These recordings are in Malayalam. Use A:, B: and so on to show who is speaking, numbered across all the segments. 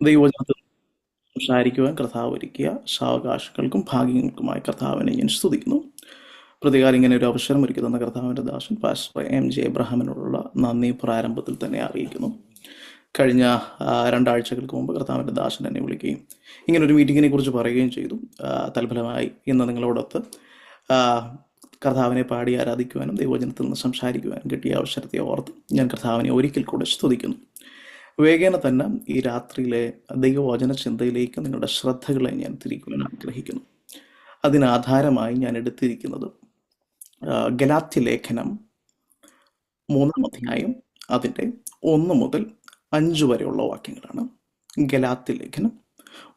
A: ദൈവവചനത്തിൽ സംസാരിക്കുവാൻ കർത്താവ് ഒരുക്കിയ സാവകാശങ്ങൾക്കും ഭാഗ്യങ്ങൾക്കുമായി കർത്താവിനെ ഞാൻ സ്തുതിക്കുന്നു. പ്രതികാരം ഇങ്ങനെ ഒരു അവസരം ഒരുക്കി തന്ന കർത്താവിൻ്റെ ദാസൻ പാസ്റ്റർ MJ എബ്രഹാമിനോടുള്ള നന്ദി പ്രാരംഭത്തിൽ തന്നെ അറിയിക്കുന്നു. കഴിഞ്ഞ രണ്ടാഴ്ചകൾക്ക് മുമ്പ് കർത്താവിൻ്റെ ദാസൻ എന്നെ വിളിക്കുകയും ഇങ്ങനൊരു മീറ്റിങ്ങിനെ കുറിച്ച് പറയുകയും ചെയ്തു. തൽഫലമായി ഇന്ന് നിങ്ങളോടൊത്ത് കർത്താവിനെ പാടി ആരാധിക്കുവാനും ദൈവവചനത്തിൽ നിന്ന് സംസാരിക്കുവാനും കിട്ടിയ അവസരത്തെ ഓർത്ത് ഞാൻ കർത്താവിനെ ഒരിക്കൽ കൂടെ സ്തുതിക്കുന്നു. വേഗേന തന്നെ ഈ രാത്രിയിലെ ദൈവവചന ചിന്തയിലേക്ക് നിങ്ങളുടെ ശ്രദ്ധകളെ ഞാൻ തിരിക്കുവാൻ ആഗ്രഹിക്കുന്നു. അതിനാധാരമായി ഞാൻ എടുത്തിരിക്കുന്നത് ഗലാത്യ ലേഖനം 3-ാം അധ്യായം അതിൻ്റെ 1 മുതൽ 5 വരെയുള്ള വാക്യങ്ങളാണ്. ഗലാത്യ ലേഖനം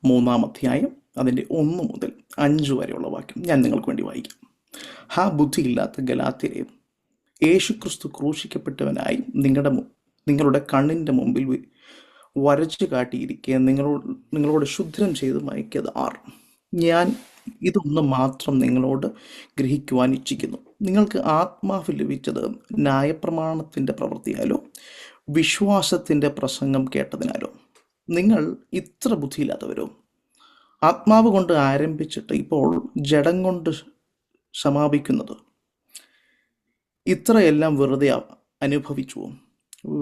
A: 3-ാം അധ്യായം അതിൻ്റെ 1 മുതൽ 5 വരെയുള്ള വാക്യം ഞാൻ നിങ്ങൾക്ക് വേണ്ടി വായിക്കാം. ഹാ ബുദ്ധിയില്ലാത്ത ഗലാത്യരെ, യേശുക്രിസ്തു ക്രൂശിക്കപ്പെട്ടവനായി നിങ്ങളുടെ കണ്ണിൻ്റെ മുമ്പിൽ വരച്ചു കാട്ടിയിരിക്കുക നിങ്ങളോട് ശുദ്ധം ചെയ്ത് മയക്കിയത് ആർ? ഞാൻ ഇതൊന്ന് മാത്രം നിങ്ങളോട് ഗ്രഹിക്കുവാൻ ഇച്ഛിക്കുന്നു. നിങ്ങൾക്ക് ആത്മാവ് ലഭിച്ചത് ന്യായപ്രമാണത്തിൻ്റെ പ്രവൃത്തിയാലോ വിശ്വാസത്തിൻ്റെ പ്രസംഗം കേട്ടതിനാലോ? നിങ്ങൾ ഇത്ര ബുദ്ധിയില്ലാത്തവരോ? ആത്മാവ് കൊണ്ട് ആരംഭിച്ചിട്ട് ഇപ്പോൾ ജഡം കൊണ്ട് സമാപിക്കുന്നത് ഇത്രയെല്ലാം വെറുതെ അനുഭവിച്ചു.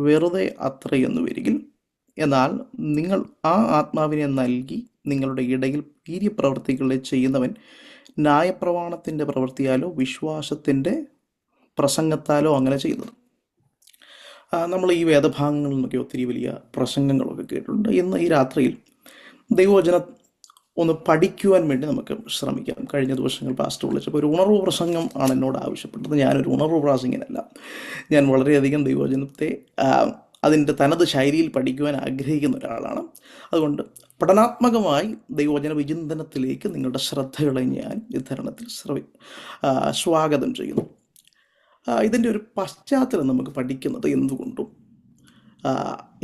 A: വെറുതെ അത്രയെന്നു വരികിൽ, എന്നാൽ നിങ്ങൾ ആ ആത്മാവിനെ നൽകി നിങ്ങളുടെ ഇടയിൽ വീര്യപ്രവൃത്തികളെ ചെയ്യുന്നവൻ ന്യായപ്രമാണത്തിൻ്റെ പ്രവൃത്തിയാലോ വിശ്വാസത്തിൻ്റെ പ്രസംഗത്താലോ അങ്ങനെ ചെയ്യുന്നത്. നമ്മൾ ഈ വേദഭാഗങ്ങളിൽ നിന്നൊക്കെ ഒത്തിരി വലിയ പ്രസംഗങ്ങളൊക്കെ കേട്ടിട്ടുണ്ട്. ഇന്ന് ഈ രാത്രിയിൽ ദൈവവചനം ഒന്ന് പഠിക്കുവാൻ വേണ്ടി നമുക്ക് ശ്രമിക്കാം. കഴിഞ്ഞ ദിവസങ്ങൾ പാസ്റ്റർ വിളിച്ചപ്പോൾ ഒരു ഉണർവ് പ്രസംഗം ആണ് എന്നോട് ആവശ്യപ്പെട്ടത്. ഞാനൊരു ഉണർവ് പ്രാസംഗികനല്ല. ഞാൻ വളരെയധികം ദൈവവചനത്തെ അതിൻ്റെ തനത് ശൈലിയിൽ പഠിക്കുവാൻ ആഗ്രഹിക്കുന്ന ഒരാളാണ്. അതുകൊണ്ട് പഠനാത്മകമായി ദൈവവചന വിചിന്തനത്തിലേക്ക് നിങ്ങളുടെ ശ്രദ്ധകളെ ഞാൻ ഇത്തരണത്തിൽ സ്വാഗതം ചെയ്യുന്നു. ഇതിൻ്റെ ഒരു പശ്ചാത്തലം നമുക്ക് പഠിക്കുന്നത് എന്തുകൊണ്ടും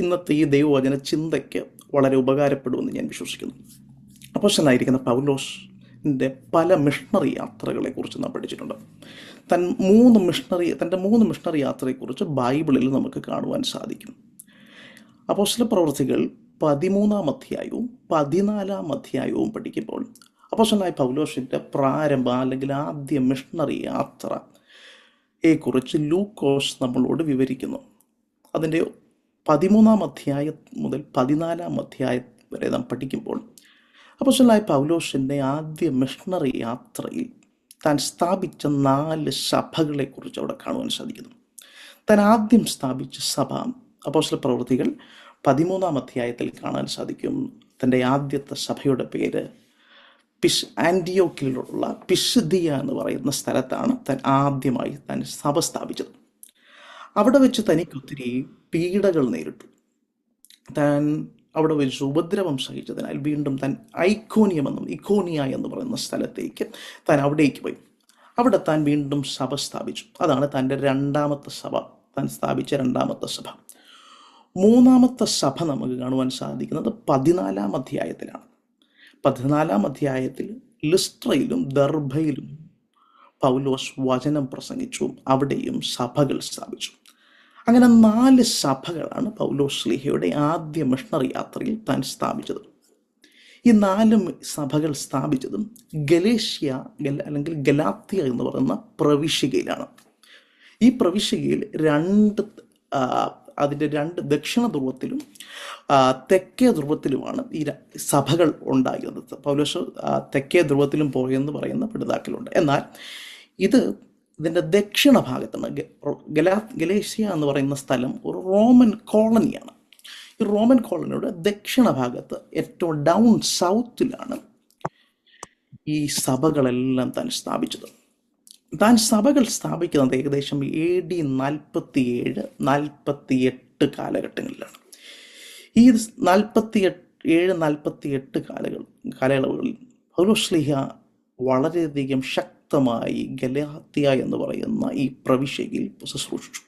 A: ഇന്നത്തെ ഈ ദൈവവചന ചിന്തയ്ക്ക് വളരെ ഉപകാരപ്പെടുമെന്ന് ഞാൻ വിശ്വസിക്കുന്നു. അപ്പോസ്തലനായിരിക്കുന്ന പൗലോസിൻ്റെ പല മിഷണറി യാത്രകളെക്കുറിച്ച് നാം പഠിച്ചിട്ടുണ്ട്. തൻ്റെ മൂന്ന് മിഷണറി യാത്രയെക്കുറിച്ച് ബൈബിളിൽ നമുക്ക് കാണുവാൻ സാധിക്കും. അപ്പോസ്തല പ്രവൃത്തികൾ 13-ാം അധ്യായവും 14-ാം അധ്യായവും പഠിക്കുമ്പോൾ അപ്പോസ്തലനായ പൗലോസിൻ്റെ പ്രാരംഭ അല്ലെങ്കിൽ ആദ്യ മിഷണറി യാത്രയെക്കുറിച്ച് ലൂക്കോസ് നമ്മളോട് വിവരിക്കുന്നു. അതിൻ്റെ 13-ാം അധ്യായം മുതൽ 14-ാം അധ്യായം വരെ നാം പഠിക്കുമ്പോൾ അപ്പോസ്തലനായ പൗലോസിൻ്റെ ആദ്യ മിഷണറി യാത്രയിൽ താൻ സ്ഥാപിച്ച 4 സഭകളെക്കുറിച്ച് അവിടെ കാണുവാൻ സാധിക്കുന്നു. താൻ ആദ്യം സ്ഥാപിച്ച സഭ അപ്പോസ്തല പ്രവൃത്തികൾ 13-ാം അധ്യായത്തിൽ കാണാൻ സാധിക്കും. തൻ്റെ ആദ്യത്തെ സഭയുടെ പേര് ആൻറ്റിയോക്കിലുള്ള പിസിദിയ എന്ന് പറയുന്ന സ്ഥലത്താണ് താൻ ആദ്യമായി താൻ സഭ സ്ഥാപിച്ചത്. അവിടെ വെച്ച് തനിക്ക് ഒത്തിരി പീഡകൾ നേരിട്ടു. താൻ അവിടെ വെച്ച് ഉപദ്രവം സഹിച്ചതിനാൽ വീണ്ടും താൻ ഇക്കോനിയ എന്ന് പറയുന്ന സ്ഥലത്തേക്ക് താൻ അവിടേക്ക് പോയി. അവിടെ താൻ വീണ്ടും സഭ സ്ഥാപിച്ചു. അതാണ് തൻ്റെ രണ്ടാമത്തെ സഭ, താൻ സ്ഥാപിച്ച രണ്ടാമത്തെ സഭ. മൂന്നാമത്തെ സഭ നമുക്ക് കാണുവാൻ സാധിക്കുന്നത് 14-ാം അധ്യായത്തിലാണ്. 14-ാം അധ്യായത്തിൽ ലിസ്ട്രയിലും ദർഭയിലും പൗലോസ് വചനം പ്രസംഗിച്ചു. അവിടെയും സഭകൾ സ്ഥാപിച്ചു. അങ്ങനെ 4 സഭകളാണ് പൗലോസ് ശ്ലീഹയുടെ ആദ്യ മിഷണറി യാത്രയിൽ താൻ സ്ഥാപിച്ചത്. ഈ 4 സഭകൾ സ്ഥാപിച്ചതും അല്ലെങ്കിൽ ഗലാത്യ എന്ന് പറയുന്ന പ്രവിശ്യയിലാണ്. ഈ പ്രവിശ്യയിൽ അതിൻ്റെ 2 ദക്ഷിണ ധ്രുവത്തിലും തെക്കേ ധ്രുവത്തിലുമാണ് ഈ സഭകൾ ഉണ്ടായത്. പൗലോസ് തെക്കേ ധ്രുവത്തിലും പോയെന്ന് പറയുന്ന പിടുതാക്കലുണ്ട്. എന്നാൽ ഇതിൻ്റെ ദക്ഷിണ ഭാഗത്താണ്. ഗലേഷ്യ എന്ന് പറയുന്ന സ്ഥലം ഒരു റോമൻ കോളനിയാണ്. ഈ റോമൻ കോളനിയുടെ ദക്ഷിണ ഭാഗത്ത് ഏറ്റവും ഡൗൺ സൗത്തിലാണ് ഈ സഭകളെല്ലാം താൻ സ്ഥാപിച്ചത്. താൻ സഭകൾ സ്ഥാപിക്കുന്നത് ഏകദേശം AD 47-48 കാലഘട്ടങ്ങളിലാണ്. ഈ 47-48 കാലയളവുകളിൽ പൗലോസ് ശ്ലീഹ വളരെയധികം ശക്തമായി ഗലാത്യ എന്ന് പറയുന്ന ഈ പ്രവിശ്യയിൽ ശുശ്രൂഷിച്ചു.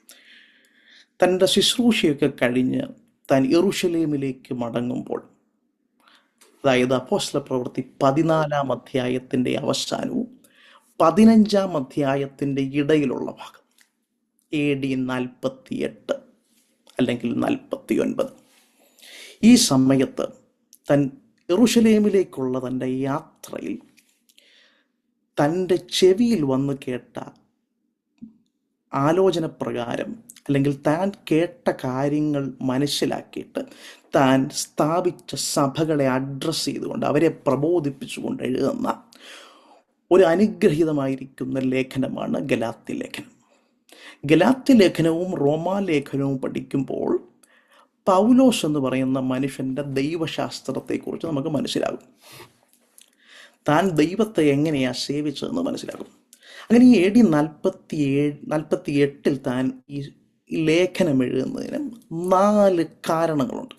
A: തൻ്റെ ശുശ്രൂഷയൊക്കെ കഴിഞ്ഞ് താൻ യെരൂശലേമിലേക്ക് മടങ്ങുമ്പോൾ, അതായത് അപ്പോസ്തല പ്രവൃത്തി 14-ാം അധ്യായത്തിൻ്റെ അവസാനവും 15-ാം അധ്യായത്തിൻ്റെ ഇടയിലുള്ള ഭാഗം AD 48 അല്ലെങ്കിൽ 49, ഈ സമയത്ത് തൻ യെരൂശലേമിലേക്കുള്ള തൻ്റെ യാത്രയിൽ തൻ്റെ ചെവിയിൽ വന്ന് കേട്ട ആലോചന പ്രകാരം, അല്ലെങ്കിൽ താൻ കേട്ട കാര്യങ്ങൾ മനസ്സിലാക്കിയിട്ട് താൻ സ്ഥാപിച്ച സഭകളെ അഡ്രസ്സ് ചെയ്തുകൊണ്ട് അവരെ പ്രബോധിപ്പിച്ചുകൊണ്ട് എഴുതുന്ന ഒരു അനുഗ്രഹീതമായിരിക്കുന്ന ലേഖനമാണ് ഗലാത്യ ലേഖനം. ഗലാത്യ ലേഖനവും റോമാലേഖനവും പഠിക്കുമ്പോൾ പൗലോസ് എന്ന് പറയുന്ന മനുഷ്യൻ്റെ ദൈവശാസ്ത്രത്തെക്കുറിച്ച് നമുക്ക് മനസ്സിലാകും. താൻ ദൈവത്തെ എങ്ങനെയാണ് സേവിച്ചതെന്ന് മനസ്സിലാകും. അങ്ങനെ ഈ AD 48 താൻ ഈ ലേഖനം എഴുതുന്നതിന് 4 കാരണങ്ങളുണ്ട്.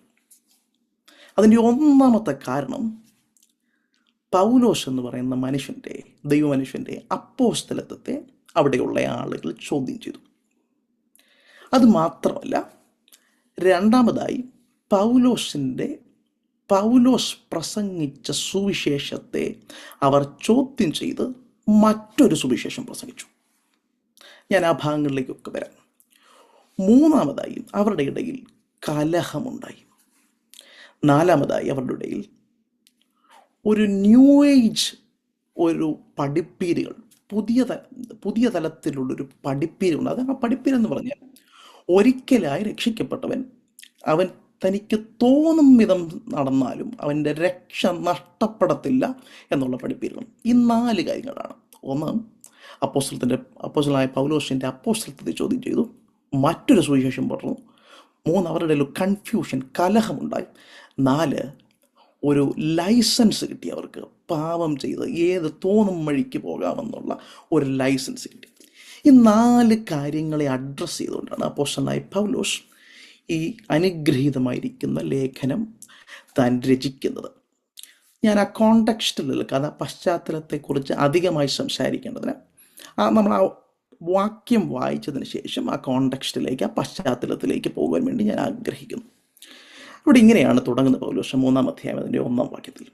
A: അതിൻ്റെ ഒന്നാമത്തെ കാരണം പൗലോസ് എന്ന് പറയുന്ന മനുഷ്യൻ്റെ, ദൈവമനുഷ്യൻ്റെ അപ്പോസ്തലത്വത്തെ അവിടെയുള്ള ആളുകൾ ചോദ്യം ചെയ്തു. അത് മാത്രമല്ല, രണ്ടാമതായി പൗലോസ് പ്രസംഗിച്ച സുവിശേഷത്തെ അവർ ചോദ്യം ചെയ്ത് മറ്റൊരു സുവിശേഷം പ്രസംഗിച്ചു. ഞാൻ ആ ഭാഗങ്ങളിലേക്കൊക്കെ വരാം. മൂന്നാമതായി അവരുടെ ഇടയിൽ കലഹമുണ്ടായി. നാലാമതായി അവരുടെ ഇടയിൽ ഒരു ന്യൂ ഏജ്, ഒരു പഠിപ്പീരുകൾ, പുതിയ തലത്തിലുള്ളൊരു പഠിപ്പീരുണ്ട്. അത് ആ പഠിപ്പീരെന്ന് പറഞ്ഞാൽ ഒരിക്കലായി രക്ഷിക്കപ്പെട്ടവൻ അവൻ തനിക്ക് തോന്നും വിധം നടന്നാലും അവൻ്റെ രക്ഷ നഷ്ടപ്പെടത്തില്ല എന്നുള്ള പഠിപ്പീരുകൾ. ഈ 4 കാര്യങ്ങളാണ്. ഒന്ന്, അപ്പോസ്തലനായ പൗലോസിൻ്റെ അപ്പോസ്തലത്വത്തെ ചോദ്യം ചെയ്തു, മറ്റൊരു സുവിശേഷം പറഞ്ഞു. 3, അവരുടെ ഒരു കൺഫ്യൂഷൻ, കലഹമുണ്ടായി. 4, ഒരു ലൈസൻസ് കിട്ടി അവർക്ക്, പാപം ചെയ്ത് ഏത് തോന്നും വഴിക്ക് പോകാമെന്നുള്ള ഒരു ലൈസൻസ് കിട്ടി. ഈ 4 കാര്യങ്ങളെ അഡ്രസ്സ് ചെയ്തുകൊണ്ടാണ് അപ്പോസ്തലനായ പൗലോസ് ഈ അനുഗ്രഹീതമായിരിക്കുന്ന ലേഖനം താൻ രചിക്കുന്നത്. ഞാൻ ആ കോണ്ടെക്സ്റ്റിൽ, പശ്ചാത്തലത്തെക്കുറിച്ച് അധികമായി സംസാരിക്കേണ്ടതിന് നമ്മൾ ആ വാക്യം വായിച്ചതിന് ശേഷം ആ കോണ്ടെക്സ്റ്റിലേക്ക്, ആ പശ്ചാത്തലത്തിലേക്ക് പോകാൻ വേണ്ടി ഞാൻ ആഗ്രഹിക്കുന്നു. ഇവിടെ ഇങ്ങനെയാണ് തുടങ്ങുന്നത് പൗലോസ് 3-ാം അധ്യായം അതിൻ്റെ 1-ാം വാക്യത്തിൽ.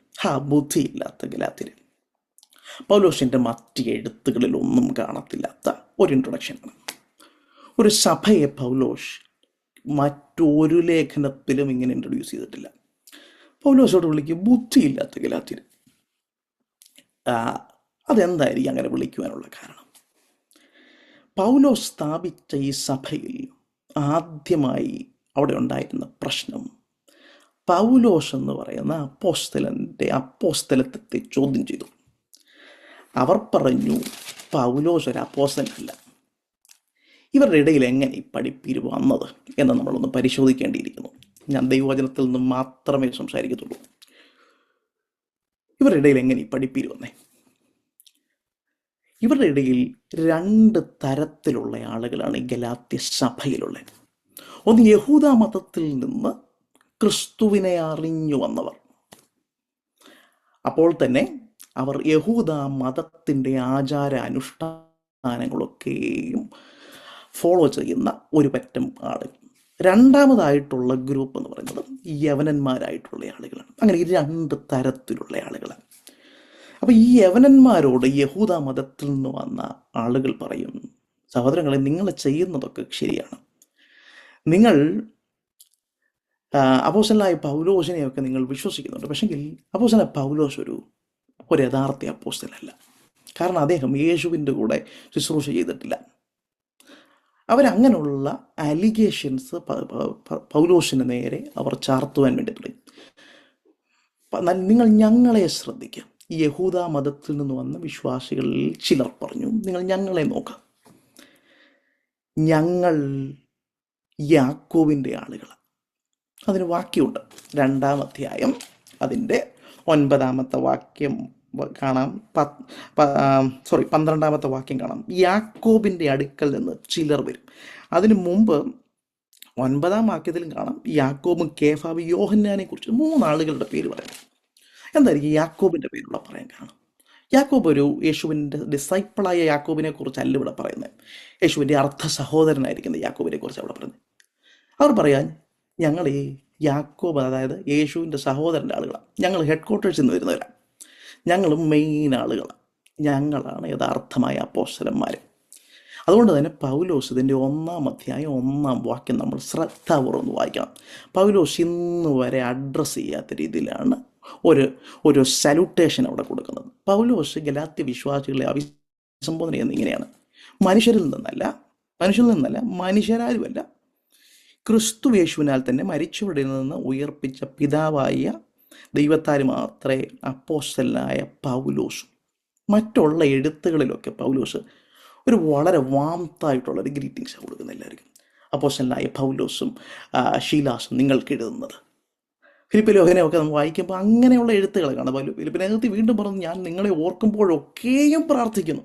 A: ബുദ്ധിയില്ലാത്ത ഗലാത്യരെ. പൗലോസിൻ്റെ മറ്റ് എഴുത്തുകളിൽ ഒന്നും കാണത്തില്ലാത്ത ഒരു ഇൻട്രൊഡക്ഷനാണ്. ഒരു സഭയെ പൗലോസ് മറ്റൊരു ലേഖനത്തിലും ഇങ്ങനെ ഇൻട്രൊഡ്യൂസ് ചെയ്തിട്ടില്ല. പൗലോസോട് വിളിക്കും ബുദ്ധിയില്ലാത്ത ഗലാത്യര്. അതെന്തായിരിക്കും അങ്ങനെ വിളിക്കുവാനുള്ള കാരണം? പൗലോസ് സ്ഥാപിച്ച ഈ സഭയിൽ ആദ്യമായി അവിടെ ഉണ്ടായിരുന്ന പ്രശ്നം, പൗലോസ് എന്ന് പറയുന്ന അപ്പോസ്തലൻ്റെ അപ്പോസ്തലത്വത്തെ ചോദ്യം ചെയ്തു. അവർ പറഞ്ഞു പൗലോസ് ഒരു അപ്പോസ്തലനല്ല. ഇവരുടെ ഇടയിൽ എങ്ങനെ ഈ പഠിപ്പീര് വന്നത് എന്ന് നമ്മളൊന്ന് പരിശോധിക്കേണ്ടിയിരിക്കുന്നു. ഞാൻ ദൈവവചനത്തിൽ നിന്ന് മാത്രമേ സംസാരിക്കത്തുള്ളൂ. ഇവരുടെ ഇടയിൽ എങ്ങനെ ഈ പഠിപ്പീര് വന്നേ? ഇവരുടെ ഇടയിൽ 2 തരത്തിലുള്ള ആളുകളാണ് ഈ ഗലാത്യ സഭയിലുള്ളത്. ഒന്ന്, യഹൂദ മതത്തിൽ നിന്ന് ക്രിസ്തുവിനെ അറിഞ്ഞു വന്നവർ. അപ്പോൾ തന്നെ അവർ യഹൂദ മതത്തിൻ്റെ ആചാര അനുഷ്ഠാനങ്ങളൊക്കെയും ഫോളോ ചെയ്യുന്ന ഒരു പറ്റം ആളുകൾ. രണ്ടാമതായിട്ടുള്ള ഗ്രൂപ്പ് എന്ന് പറയുന്നത് യവനന്മാരായിട്ടുള്ള ആളുകളാണ്. അങ്ങനെ ഈ 2 തരത്തിലുള്ള ആളുകളാണ്. അപ്പോൾ ഈ യവനന്മാരോട് യഹൂദ മതത്തിൽ നിന്ന് വന്ന ആളുകൾ പറയും, സഹോദരങ്ങളെ, നിങ്ങൾ ചെയ്യുന്നതൊക്കെ ശരിയാണ്. നിങ്ങൾ അപ്പോസ്തലനായ പൗലോസിനെയൊക്കെ നിങ്ങൾ വിശ്വസിക്കുന്നുണ്ട്. പക്ഷെങ്കിൽ അപ്പോസ്തലനായ പൗലോസ് ഒരു യഥാർത്ഥ അപ്പോസ്തലനല്ല. കാരണം അദ്ദേഹം യേശുവിൻ്റെ കൂടെ ശുശ്രൂഷ ചെയ്തിട്ടില്ല. അവരങ്ങനെയുള്ള അലിഗേഷൻസ് പൗലോസിന് നേരെ അവർ ചാർത്തുവാൻ വേണ്ടി തുടങ്ങി. നിങ്ങൾ ഞങ്ങളെ ശ്രദ്ധിക്കുക. യഹൂദ മതത്തിൽ നിന്ന് വന്ന വിശ്വാസികളിൽ ചിലർ പറഞ്ഞു, നിങ്ങൾ ഞങ്ങളെ നോക്കുക, ഞങ്ങൾ യാക്കോബിൻ്റെ ആളുകളാണ്. അതിന് വാക്യമുണ്ട്. 2-ാം അധ്യായം അതിൻ്റെ 9-ാമത്തെ വാക്യം കാണാം. 12-ാമത്തെ വാക്യം കാണാം. യാക്കോബിൻ്റെ അടുക്കൽ നിന്ന് ചിലർ വരും. അതിനു മുമ്പ് 9-ാം വാക്യത്തിലും കാണാം യാക്കോബും കേഫാവും യോഹന്നാനെ കുറിച്ച് 3 ആളുകളുടെ പേര് പറയാം. എന്തായിരിക്കും യാക്കോബിൻ്റെ പേരുള്ള പറയാൻ കാരണം? യാക്കോബ് ഒരു യേശുവിൻ്റെ ഡിസൈപ്പിളായ യാക്കോബിനെ കുറിച്ചല്ല ഇവിടെ പറയുന്നത്. യേശുവിൻ്റെ അർദ്ധ സഹോദരനായിരിക്കുന്ന യാക്കോബിനെ കുറിച്ച് അവിടെ പറയുന്നത്. അവർ പറയാൻ, ഞങ്ങൾ ഈ യാക്കോബ്, അതായത് യേശുവിൻ്റെ സഹോദരൻ്റെ ആളുകളാണ്. ഞങ്ങൾ ഹെഡ് ക്വാർട്ടേഴ്സിൽ നിന്ന് വരുന്നവരാണ്. ഞങ്ങളും മെയിൻ ആളുകളാണ്. ഞങ്ങളാണ് യഥാർത്ഥമായ അപ്പോസ്തലന്മാർ. അതുകൊണ്ട് തന്നെ പൗലോസ് ഇതിൻ്റെ 1-ാം അധ്യായം 1-ാം വാക്യം നമ്മൾ ശ്രദ്ധാപൂർവ്വം ഒന്ന് വായിക്കണം. പൗലോസ് ഇന്ന് വരെ അഡ്രസ്സ് ചെയ്യാത്ത രീതിയിലാണ് ഒരു ഒരു സല്യൂട്ടേഷൻ അവിടെ കൊടുക്കുന്നത്. പൗലോസ് ഗലാത്യ വിശ്വാസികളെ അഭിസംബോധന ചെയ്യുന്നത് ഇങ്ങനെയാണ്: മനുഷ്യരിൽ നിന്നല്ല, മനുഷ്യരാലുമല്ല, ക്രിസ്തു യേശുവിനാൽ തന്നെ മരിച്ചവരിൽ നിന്ന് ഉയർപ്പിച്ച പിതാവായ ദൈവത്താൽ മാത്രമേ അപ്പോസ്തലനായ പൗലോസും. മറ്റുള്ള എഴുത്തുകളിലൊക്കെ പൗലോസ് ഒരു വളരെ വാംതായിട്ടുള്ളൊരു ഗ്രീറ്റിങ്സാണ് കൊടുക്കുന്നത് എല്ലാവർക്കും. അപ്പോസ്തലനായ പൗലോസും ശീലാസും നിങ്ങൾക്ക് എഴുതുന്നത്. ഫിലിപ്പ് ലേഖനമൊക്കെ നമ്മൾ വായിക്കുമ്പോൾ അങ്ങനെയുള്ള എഴുത്തുകൾ കാണാം. ഫിലിപ്പിനകത്ത് വീണ്ടും പറഞ്ഞു, ഞാൻ നിങ്ങളെ ഓർക്കുമ്പോഴൊക്കെയും പ്രാർത്ഥിക്കുന്നു.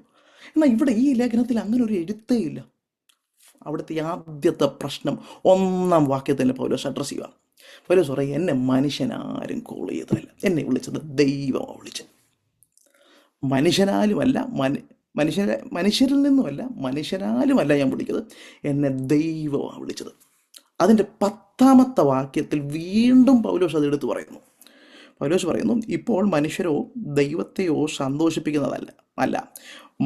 A: എന്നാൽ ഇവിടെ ഈ ലേഖനത്തിൽ അങ്ങനെ ഒരു എഴുത്തേ ഇല്ല. അവിടുത്തെ ആദ്യത്തെ പ്രശ്നം 1-ാം വാക്യത്തിൽ പൗലോസ് അഡ്രസ് ചെയ്യുക. പൗലോസ് പറയും, എന്നെ മനുഷ്യനാരും കോൾ ചെയ്തതല്ല, എന്നെ വിളിച്ചത് ദൈവമാണ് വിളിച്ചത്. മനുഷ്യനാലുമല്ല, മനുഷ്യരിൽ നിന്നുമല്ല, മനുഷ്യനാലുമല്ല ഞാൻ വിളിച്ചത്, എന്നെ ദൈവമാണ് വിളിച്ചത്. അതിൻ്റെ 10-ാമത്തെ വാക്യത്തിൽ വീണ്ടും പൗലോസ് അത് എടുത്തു പറയുന്നു. പൗലോസ് പറയുന്നു, ഇപ്പോൾ മനുഷ്യരോ ദൈവത്തെയോ സന്തോഷിപ്പിക്കുന്നതല്ല,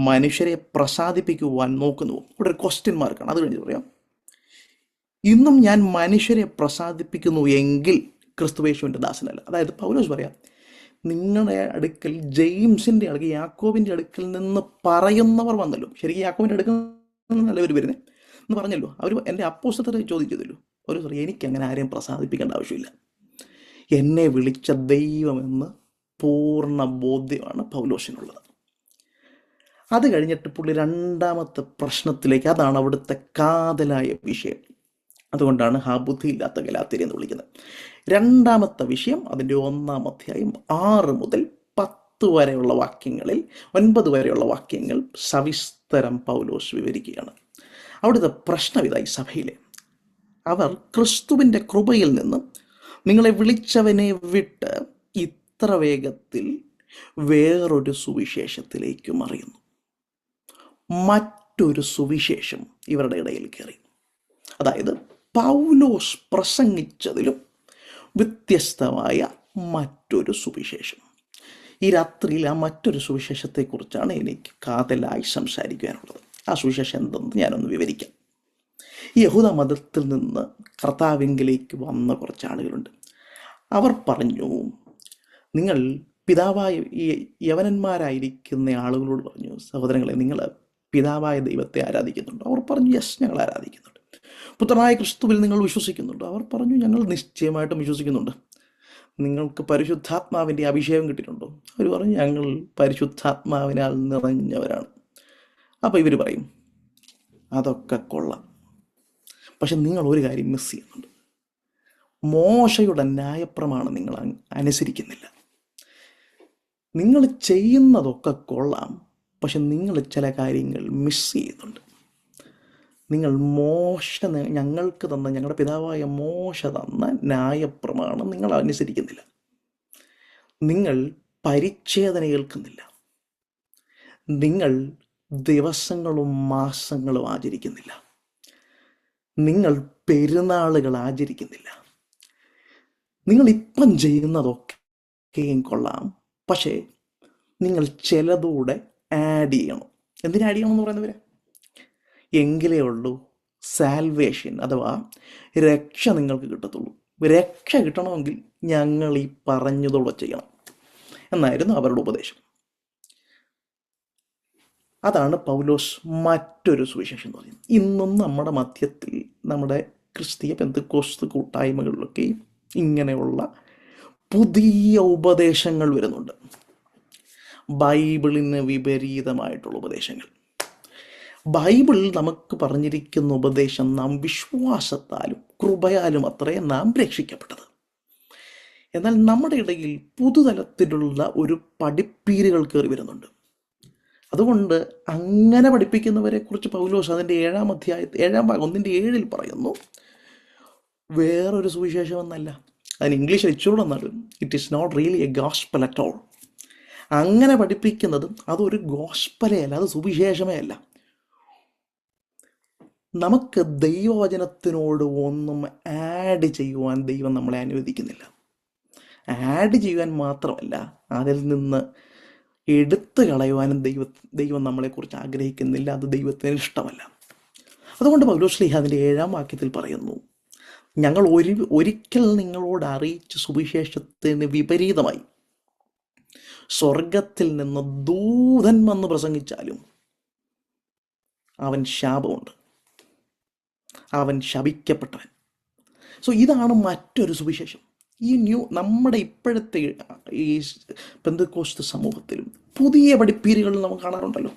A: മനുഷ്യരെ പ്രസാദിപ്പിക്കുവാൻ നോക്കുന്നു. ഇവിടെ ഒരു ക്വസ്റ്റ്യൻ മാർക്കാണ്. അത് കഴിഞ്ഞ് പറയാം, ഇന്നും ഞാൻ മനുഷ്യരെ പ്രസാദിപ്പിക്കുന്നു എങ്കിൽ ക്രിസ്തുയേശുവിൻ്റെ ദാസനല്ല. അതായത് പൗലോസ് പറയാം, നിങ്ങളുടെ അടുക്കൽ, ജെയിംസിൻ്റെ അടുക്കൽ, യാക്കോബിൻ്റെ അടുക്കൽ നിന്ന് പറയുന്നവർ വന്നല്ലോ. ശരിക്കും യാക്കോബിൻ്റെ അടുക്കൽ നിന്നല്ല ഇവർ വരുന്നത് എന്ന് പറഞ്ഞല്ലോ. അവർ എൻ്റെ അപ്പോസ്തലരെ ചോദിച്ചതല്ലോ. പൗലോസ് പറയും, എനിക്കങ്ങനെ ആരെയും പ്രസാദിപ്പിക്കേണ്ട ആവശ്യമില്ല, എന്നെ വിളിച്ച ദൈവമെന്ന് പൂർണ്ണ ബോധ്യമാണ് പൗലോസിനുള്ളത്. അത് കഴിഞ്ഞിട്ട് പുള്ളി 2-ാമത്തെ പ്രശ്നത്തിലേക്ക്, അതാണ് അവിടുത്തെ കാതലായ വിഷയം. അതുകൊണ്ടാണ് ആ ബുദ്ധിയില്ലാത്ത ഗലാത്യരെ എന്ന് വിളിക്കുന്നത്. 2-ാമത്തെ വിഷയം അതിൻ്റെ 1-ാം അധ്യായം 6 മുതൽ 10 വരെയുള്ള വാക്യങ്ങളിൽ, 9 വരെയുള്ള വാക്യങ്ങൾ സവിസ്തരം പൗലോസ് വിവരിക്കുകയാണ്. അവിടുത്തെ പ്രശ്നം ഇതായി: സഭയിലെ അവർ ക്രിസ്തുവിൻ്റെ കൃപയിൽ നിന്ന് നിങ്ങളെ വിളിച്ചവനെ വിട്ട് ഇത്ര വേഗത്തിൽ വേറൊരു സുവിശേഷത്തിലേക്ക് മറിയുന്നു. മറ്റൊരു സുവിശേഷം ഇവരുടെ ഇടയിൽ കയറി. അതായത് പൗലോസ് പ്രസംഗിച്ചതിലും വ്യത്യസ്തമായ മറ്റൊരു സുവിശേഷം. ഈ രാത്രിയിൽ ആ മറ്റൊരു സുവിശേഷത്തെക്കുറിച്ചാണ് എനിക്ക് കാതലായി സംസാരിക്കാനുള്ളത്. ആ സുവിശേഷം എന്തെന്ന് ഞാനൊന്ന് വിവരിക്കാം. ഈ യഹൂദ മതത്തിൽ നിന്ന് കർത്താവിങ്കിലേക്ക് വന്ന കുറച്ച് ആളുകളുണ്ട്. അവർ പറഞ്ഞു, നിങ്ങൾ പിതാവായ ഈ യവനന്മാരായിരിക്കുന്ന ആളുകളോട് പറഞ്ഞു, സഹോദരങ്ങളെ, നിങ്ങൾ പിതാവായ ദൈവത്തെ ആരാധിക്കുന്നുണ്ടോ? അവർ പറഞ്ഞു, യെസ്, ഞങ്ങൾ ആരാധിക്കുന്നുണ്ട്. പുത്രനായ ക്രിസ്തുവിൽ നിങ്ങൾ വിശ്വസിക്കുന്നുണ്ടോ? അവർ പറഞ്ഞു, ഞങ്ങൾ നിശ്ചയമായിട്ടും വിശ്വസിക്കുന്നുണ്ട്. നിങ്ങൾക്ക് പരിശുദ്ധാത്മാവിൻ്റെ അഭിഷേകം കിട്ടിയിട്ടുണ്ടോ? അവർ പറഞ്ഞു, ഞങ്ങൾ പരിശുദ്ധാത്മാവിനാൽ നിറഞ്ഞവരാണ്. അപ്പോൾ ഇവർ പറയും, അതൊക്കെ കൊള്ളാം, പക്ഷെ നിങ്ങൾ ഒരു കാര്യം മിസ് ചെയ്യുന്നുണ്ട്. മോശയുടെ ന്യായപ്രമാണം നിങ്ങൾ അനുസരിക്കുന്നില്ല. നിങ്ങൾ ചെയ്യുന്നതൊക്കെ കൊള്ളാം, പക്ഷെ നിങ്ങൾ ചില കാര്യങ്ങൾ മിസ് ചെയ്യുന്നുണ്ട്. നിങ്ങൾ ഞങ്ങൾക്ക് തന്ന, ഞങ്ങളുടെ പിതാവായ മോശ തന്ന ന്യായപ്രമാണം നിങ്ങൾ അനുസരിക്കുന്നില്ല. നിങ്ങൾ പരിച്ഛേദന ഏൽക്കുന്നില്ല. നിങ്ങൾ ദിവസങ്ങളും മാസങ്ങളും ആചരിക്കുന്നില്ല. നിങ്ങൾ പെരുന്നാളുകൾ ആചരിക്കുന്നില്ല. നിങ്ങൾ ഇപ്പം ചെയ്യുന്നതൊക്കെയും കൊള്ളാം, പക്ഷേ നിങ്ങൾ ചിലതൂടെ ആഡ് ചെയ്യണം. എന്തിനാ ആഡ് ചെയ്യണം എന്ന് പറയുന്നവരെ? എങ്കിലേ ഉള്ളൂ സാൽവേഷൻ അഥവാ രക്ഷ നിങ്ങൾക്ക് കിട്ടത്തുള്ളൂ. രക്ഷ കിട്ടണമെങ്കിൽ ഞങ്ങൾ ഈ പറഞ്ഞതോടെ ചെയ്യണം എന്നായിരുന്നു അവരുടെ ഉപദേശം. അതാണ് പൗലോസ് മറ്റൊരു സുവിശേഷം എന്ന് പറയുന്നത്. ഇന്നും നമ്മുടെ മധ്യത്തിൽ, നമ്മുടെ ക്രിസ്തീയ പെന്തക്കോസ്ത് കൂട്ടായ്മകളിലൊക്കെ ഇങ്ങനെയുള്ള പുതിയ ഉപദേശങ്ങൾ വരുന്നുണ്ട്. ബൈബിളിന് വിപരീതമായിട്ടുള്ള ഉപദേശങ്ങൾ. ബൈബിൾ നമുക്ക് പറഞ്ഞിരിക്കുന്ന ഉപദേശം നാം വിശ്വാസത്താലും കൃപയാലും അത്രേ നാം രക്ഷിക്കപ്പെട്ടത്. എന്നാൽ നമ്മുടെ ഇടയിൽ പുതുതലത്തിലുള്ള ഒരു പഠിപ്പീരുകൾ കയറി വരുന്നുണ്ട്. അതുകൊണ്ട് അങ്ങനെ പഠിപ്പിക്കുന്നവരെ കുറിച്ച് പൗലോസ് അതിൻ്റെ 7-ാം അധ്യായത്തിൽ 7-ാം ഭാഗം 1:7 പറയുന്നു, വേറൊരു സുവിശേഷം എന്നല്ല. അതിന് ഇംഗ്ലീഷിൽ ഇച്ചൂടെ എന്നാലും, it is not really a gospel at all. അങ്ങനെ പഠിപ്പിക്കുന്നതും അതൊരു ഗോസ്പലേ അല്ല, അത് സുവിശേഷമേ അല്ല. നമുക്ക് ദൈവവചനത്തിനോട് ഒന്നും ആഡ് ചെയ്യുവാൻ ദൈവം നമ്മളെ അനുവദിക്കുന്നില്ല. ആഡ് ചെയ്യുവാൻ മാത്രമല്ല, അതിൽ നിന്ന് എടുത്തു കളയുവാനും ദൈവം നമ്മളെക്കുറിച്ച് ആഗ്രഹിക്കുന്നില്ല. അത് ദൈവത്തിന് ഇഷ്ടമല്ല. അതുകൊണ്ട് പൗലോസ്ലീഹ അതിൻ്റെ 7-ാം വാക്യത്തിൽ പറയുന്നു, ഞങ്ങൾ ഒരിക്കൽ നിങ്ങളോട് അറിയിച്ച സുവിശേഷത്തിന് വിപരീതമായി സ്വർഗത്തിൽ നിന്ന് ദൂതൻ വന്ന് പ്രസംഗിച്ചാലും അവൻ ശാപമുണ്ട്, അവൻ ശപിക്കപ്പെട്ടവൻ. സോ ഇതാണ് മറ്റൊരു സുവിശേഷം. ഈ നമ്മുടെ ഇപ്പോഴത്തെ ഈ പെന്തക്കോസ്ത് സമൂഹത്തിലും പുതിയ പഠിപ്പീരുകളിൽ നമുക്ക് കാണാറുണ്ടല്ലോ,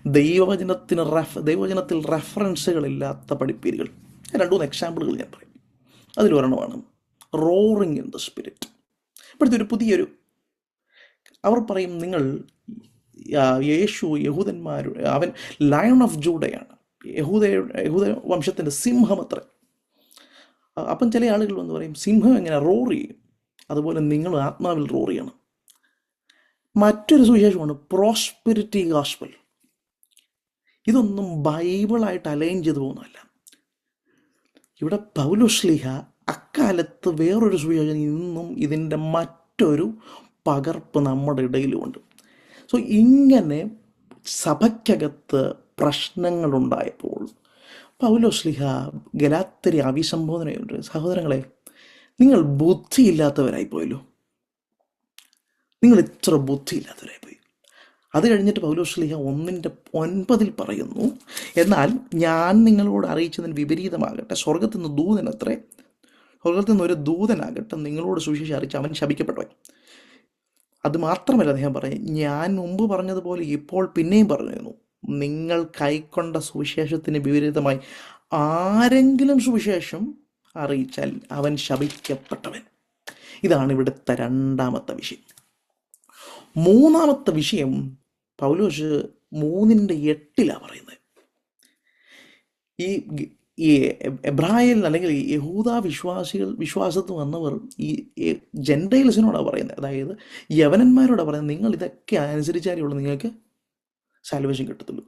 A: ദൈവവചനത്തിൽ റെഫറൻസുകളില്ലാത്ത പഠിപ്പീരുകൾ. 2-3 എക്സാമ്പിളുകൾ ഞാൻ പറയും. അതിലൊരെണ്ണമാണ് റോറിങ് ഇൻ ദ സ്പിരിറ്റ്. ഇപ്പോഴത്തെ ഒരു പുതിയൊരു, അവർ പറയും നിങ്ങൾ യേശു അവൻ ലയൺ ഓഫ് ജൂഡയാണ്, യഹൂദ വംശത്തിൻ്റെ സിംഹമത്ര. അപ്പം ചില ആളുകൾ വന്ന് പറയും സിംഹം എങ്ങനെ റോർ ചെയ്യും, അതുപോലെ നിങ്ങൾ ആത്മാവിൽ റോർ ചെയ്യണം. മറ്റൊരു സുവിശേഷമാണ് പ്രോസ്പെരിറ്റി ഗോസ്പൽ. ഇതൊന്നും ബൈബിളായിട്ട് അലൈൻ ചെയ്തു പോകുന്നതല്ല. ഇവിടെ പൗലോസ്ലീഹ അക്കാലത്ത് വേറൊരു സുവിശേഷം, ഇന്നും ഇതിൻ്റെ മറ്റൊരു പകർപ്പ് നമ്മുടെ ഇടയിലുമുണ്ട്. സോ ഇങ്ങനെ സഭയ്ക്കകത്ത് പ്രശ്നങ്ങളുണ്ടായപ്പോൾ പൗലോസ്ലീഹ ഗലാത്യരെ അഭിസംബോധനയുണ്ട്, സഹോദരങ്ങളെ നിങ്ങൾ ബുദ്ധിയില്ലാത്തവരായിപ്പോയല്ലോ, നിങ്ങൾ ഇത്ര ബുദ്ധിയില്ലാത്തവരായിപ്പോയി. അത് കഴിഞ്ഞിട്ട് പൗലോസ്ലീഹ 1:9 പറയുന്നു, എന്നാൽ ഞാൻ നിങ്ങളോട് അറിയിച്ചതിന് വിപരീതമാകട്ടെ സ്വർഗത്തിൽ നിന്ന് ഒരു ദൂതനാകട്ടെ നിങ്ങളോട് സുവിശേഷം അറിയിച്ച് അവൻ ശപിക്കപ്പെട്ടവൻ. അത് മാത്രമല്ല, അദ്ദേഹം പറഞ്ഞു, ഞാൻ മുമ്പ് പറഞ്ഞതുപോലെ ഇപ്പോൾ പിന്നെയും പറഞ്ഞിരുന്നു, നിങ്ങൾ കൈക്കൊണ്ട സുവിശേഷത്തിന് വിപരീതമായി ആരെങ്കിലും സുവിശേഷം അറിയിച്ചാൽ അവൻ ശപിക്കപ്പെട്ടവൻ. ഇതാണ് ഇവിടുത്തെ 2-ാമത്തെ വിഷയം. 3-ാമത്തെ വിഷയം പൗലോസ് 3:8 പറയുന്നത്. ഈ എബ്രായൽ അല്ലെങ്കിൽ യഹൂദ വിശ്വാസത്തിൽ വന്നവർ ഈ ജെൻഡൈൽസിനോടാണ് പറയുന്നത്, അതായത് യവനന്മാരോടാണ് പറയുന്നത്, നിങ്ങൾ ഇതൊക്കെ അനുസരിച്ചാലേ ഉള്ളൂ നിങ്ങൾക്ക് സാൽവേഷൻ കിട്ടത്തുള്ളൂ.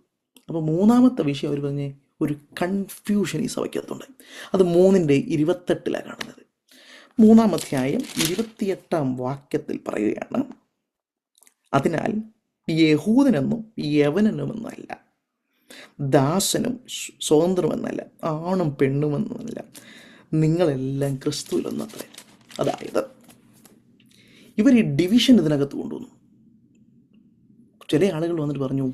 A: അപ്പോൾ 3-ാമത്തെ വിഷയം അവർ പറഞ്ഞ് ഒരു കൺഫ്യൂഷൻ ഈ സഭയ്ക്കകത്തുണ്ട്. അത് 3:28 കാണുന്നത്. 3-ാം അധ്യായം 28-ാം വാക്യത്തിൽ പറയുകയാണ്, അതിനാൽ യഹൂദനെന്നും യവനനുമെന്നല്ല, ദാസനും സ്വതന്ത്രമെന്നല്ല, ആണും പെണ്ണുമെന്നല്ല, നിങ്ങളെല്ലാം ക്രിസ്തുവിലൊന്നത്രേ. അതായത് ഇവർ ഈ ഡിവിഷൻ ഇതിനകത്ത് കൊണ്ടുവന്നു. ചില ആളുകൾ വന്നിട്ട് പറഞ്ഞു,